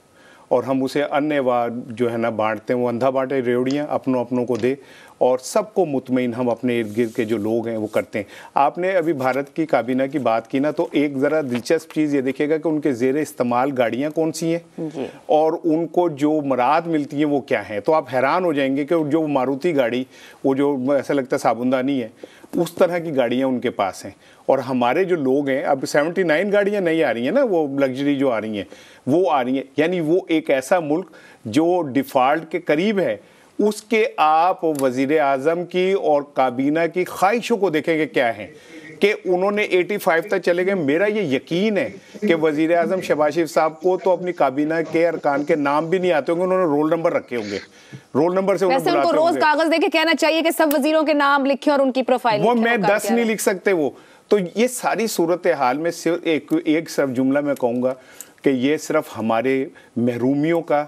और हम उसे अन्य जो है ना बांटते हैं, वो अंधा बांटे रेवड़ियाँ अपनों को दे, और सबको मुतमईन हम अपने इर्द गिर्द के जो लोग हैं वो करते हैं। आपने अभी भारत की काबीना की बात की ना, तो एक ज़रा दिलचस्प चीज़ ये देखिएगा कि उनके ज़ेरे इस्तेमाल गाड़ियाँ कौन सी हैं और उनको जो मराद मिलती हैं वो क्या हैं। तो आप हैरान हो जाएंगे कि जो मारुति गाड़ी, वो जो ऐसा लगता है साबुनदानी है, उस तरह की गाड़ियाँ उनके पास हैं। और हमारे जो लोग हैं, अब 79 गाड़ियाँ नहीं आ रही हैं ना, वो लग्जरी जो आ रही हैं वो आ रही हैं। यानी वो एक ऐसा मुल्क जो डिफ़ॉल्ट के करीब है, उसके आप वज़ीर आज़म की और काबीना की ख्वाहिशों को देखेंगे क्या है कि उन्होंने 85 तक चले गए। मेरा ये यकीन है कि वज़ीर आज़म शहबाज शरीफ साहब को तो अपनी काबीना के अरकान के नाम भी नहीं आते होंगे, उन्होंने रोल नंबर रखे होंगे, रोल नंबर से वैसे उनको रोज कागज देके कहना चाहिए कि सब वजीरों के नाम लिखे और उनकी प्रोफाइल। वो मैं 10 नहीं लिख सकते वो। तो ये सारी सूरत हाल में सिर्फ एक सिर्फ जुमला मैं कहूँगा कि ये सिर्फ हमारे महरूमियों का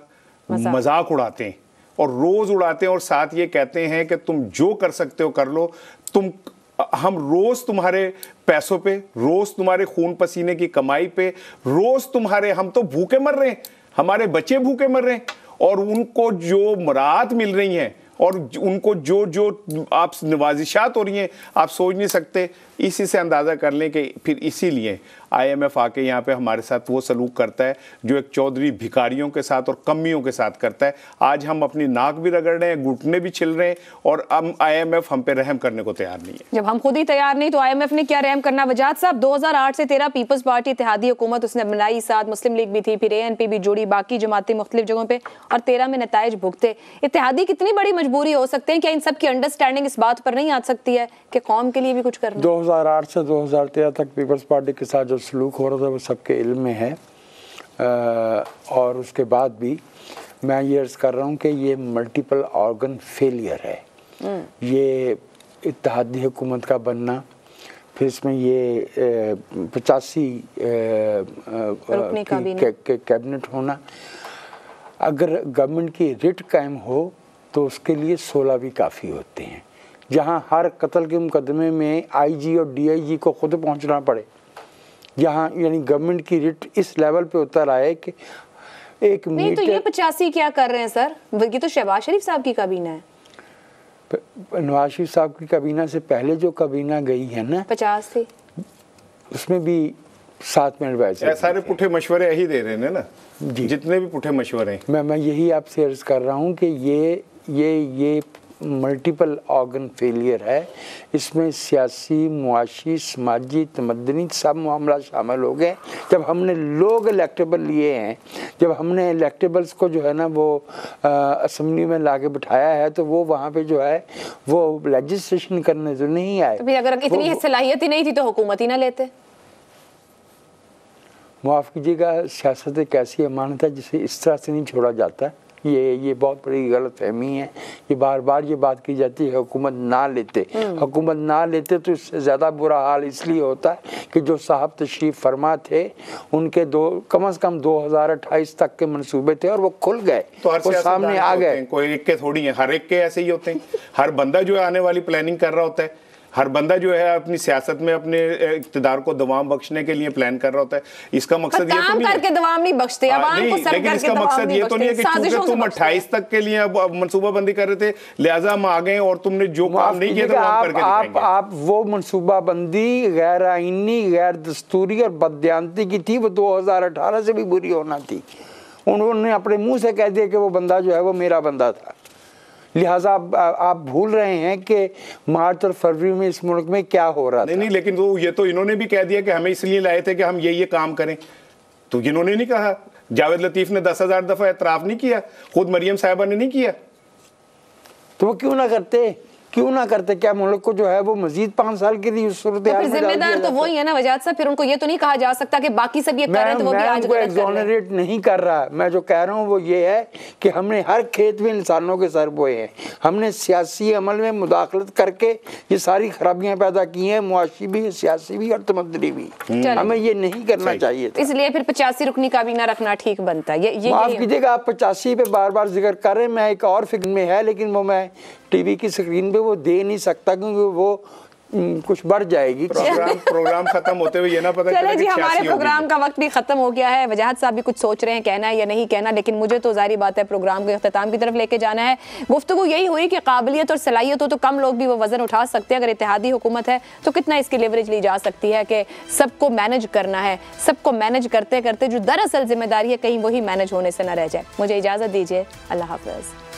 मजाक उड़ाते हैं और रोज़ उड़ाते हैं, और साथ ये कहते हैं कि तुम जो कर सकते हो कर लो, हम रोज़ तुम्हारे पैसों पे, रोज़ तुम्हारे खून पसीने की कमाई पे, रोज़ तुम्हारे, हम तो भूखे मर रहे हैं, हमारे बच्चे भूखे मर रहे हैं, और उनको जो मुराद मिल रही हैं और उनको जो आप नवाजिशात हो रही हैं आप सोच नहीं सकते। इसी से अंदाज़ा कर लें कि फिर इसीलिए IMF आके यहाँ पे हमारे साथ वो सलूक करता है जो एक चौधरी भिखारियों के साथ और कमियों के साथ करता है। आज हम अपनी नाक भी रगड़ रहे हैं, घुटने भी छिल रहे हैं, और अब IMF हम पे रहम करने को तैयार नहीं है। जब हम खुद ही तैयार नहीं तो IMF ने क्या रहम करना। वजाद साहब, 2008 से 13 पीपल्स पार्टी इत्तेहादी हुकूमत उसने बनाई, साथ मुस्लिम लीग भी थी, फिर ANP भी जुड़ी, बाकी जमातें मुख्तलिफ जगहों पर, और 13 में नताइज भुगते। इत्तेहादी कितनी बड़ी मजबूरी हो सकते हैं? क्या इन सब की अंडरस्टैंडिंग इस बात पर नहीं आ सकती है कि कौम के लिए भी कुछ करना? 2008 से 2013 तक पीपल्स पार्टी के साथ जो सलूक हो रहा था वो सबके इल्म में है, और उसके बाद भी मैं ये अर्ज़ कर रहा हूँ कि ये मल्टीपल ऑर्गन फेलियर है। ये इत्तेहादी हुकूमत का बनना, फिर इसमें ये 85 कैबिनेट होना, अगर गवर्नमेंट की रिट कायम हो तो उसके लिए 16 भी काफ़ी होते हैं। जहाँ हर कत्ल के मुकदमे में IG और DIG को खुद पहुँचना पड़े, यहाँ यानी गवर्नमेंट की रिट इस लेवल पे उतर आए कि एक नहीं तो ये 85 क्या कर रहे हैं सर? ये तो शहबाज शरीफ साहब की काबीना है। नवाज शरीफ साहब की काबीना से पहले जो काबीना गई है ना 50 थी, उसमें भी 7 मिनट वैसे सारे पुठे मशवरे यही दे रहे हैं ना जी, जितने भी पुठे मशवरे हैं। मैं यही आपसे अर्ज कर रहा हूँ कि ये मल्टीपल ऑर्गन फेलियर है। इसमें सियासी, मुआशी, समाजी, तमद्दनी सब मामला शामिल हो गए। जब हमने लोग इलेक्टेबल लिए हैं, जब हमने इलेक्टेबल्स को जो है ना वो असेंबली में लाके बिठाया है, तो वो वहाँ पे जो है वो लेजिस्लेशन करने तो नहीं आए। तो फिर अगर इतनी सलाहियत ही नहीं थी तो हुकूमत ही ना लेते। माफ़ कीजिएगा, सियासत एक ऐसी अमानत है जिसे इस तरह से नहीं छोड़ा जाता। ये बहुत बड़ी गलतफहमी है। ये बार बार ये बात की जाती है हुकूमत ना लेते, हुकूमत ना लेते तो इससे ज़्यादा बुरा हाल इसलिए होता है कि जो साहब तशरीफ़ फरमा थे उनके कम से कम 2028 तक के मंसूबे थे और वो खुल गए, तो वो सामने आ गए। कोई एक के थोड़ी है, हर एक के ऐसे ही होते हैं। हर बंदा जो है आने वाली प्लानिंग कर रहा होता है, हर बंदा जो है अपनी सियासत में अपने इक़्तिदार को दवाम बख्शने के लिए प्लान कर रहा होता है। इसका मकसद ये तो नहीं करके दवाम नहीं बख्शते, लेकिन इसका मकसद ये तो नहीं है कि चूंकि तुम 28 तक के लिए अब मनसूबाबंदी कर रहे थे लिहाजा हम आ गए और तुमने जो काम नहीं किया था वो करके दिखाएंगे। आप वो मनसूबाबंदी गैर आईनी, गैर दस्तूरी और बददियानती की थी, वो 2018 से भी बुरी होना थी। उन्होंने अपने मुंह से कह दिया कि वो बंदा जो है वो मेरा बंदा था। लिहाजा आप भूल रहे हैं कि मार्च और फरवरी में इस मुल्क में क्या हो रहा था। नहीं, लेकिन ये तो इन्होंने भी कह दिया कि हमें इसलिए लाए थे कि हम ये काम करें, तो इन्होंने नहीं कहा। जावेद लतीफ ने 10,000 दफा एतराफ नहीं किया, खुद मरियम साहिबा ने नहीं किया, तो वो क्यों ना करते? क्या मुल्क को जो है वो मजीद 5 साल के लिए सूरत हाल में जिम्मेदार तो वही है ना वजाद साहब। फिर उनको ये तो नहीं कहा जा सकता कि बाकी सब ये कर रहे हैं तो वो भी आज गलत एग्जोनरेट नहीं कर रहा। मैं जो कह रहा हूँ वो ये है कि हमने हर खेत में इंसानों के सर बोए हैं, हमने सियासी अमल में मुदाखलत करके ये सारी खराबियां पैदा की हैं, मुआशी भी, सियासी भी और तमद्दनी भी। हमें ये नहीं करना चाहिए, इसलिए फिर 85 रुकनी काबीना रखना ठीक बनता है। माफ कीजिएगा, आप 85 पे बार बार जिक्र कर रहे हैं। मैं एक और फिक्र में है, लेकिन वो मैं टीवी की स्क्रीन पे वो दे नहीं सकता क्योंकि वो कुछ बढ़ जाएगी। प्रोग्राम खत्म होते हुए ये ना पता चले जी, हमारे प्रोग्राम का वक्त भी खत्म हो गया है। वजाहत साहब भी कुछ सोच रहे हैं कहना है या नहीं कहना, लेकिन मुझे तो जाहिर बात है प्रोग्राम के इख्तिताम की तरफ लेके जाना है। गुफ्तगू यही हुई कि काबिलियत और सलाहियत हो तो कम लोग भी वो वजन उठा सकते हैं। अगर इत्तेहादी हुकूमत है तो कितना इसकी लेवरेज ली जा सकती है कि सबको मैनेज करना है, सबको मैनेज करते करते जो दरअसल जिम्मेदारी है कहीं वही मैनेज होने से न रह जाए। मुझे इजाज़त दीजिए, अल्लाह हाफ़िज़।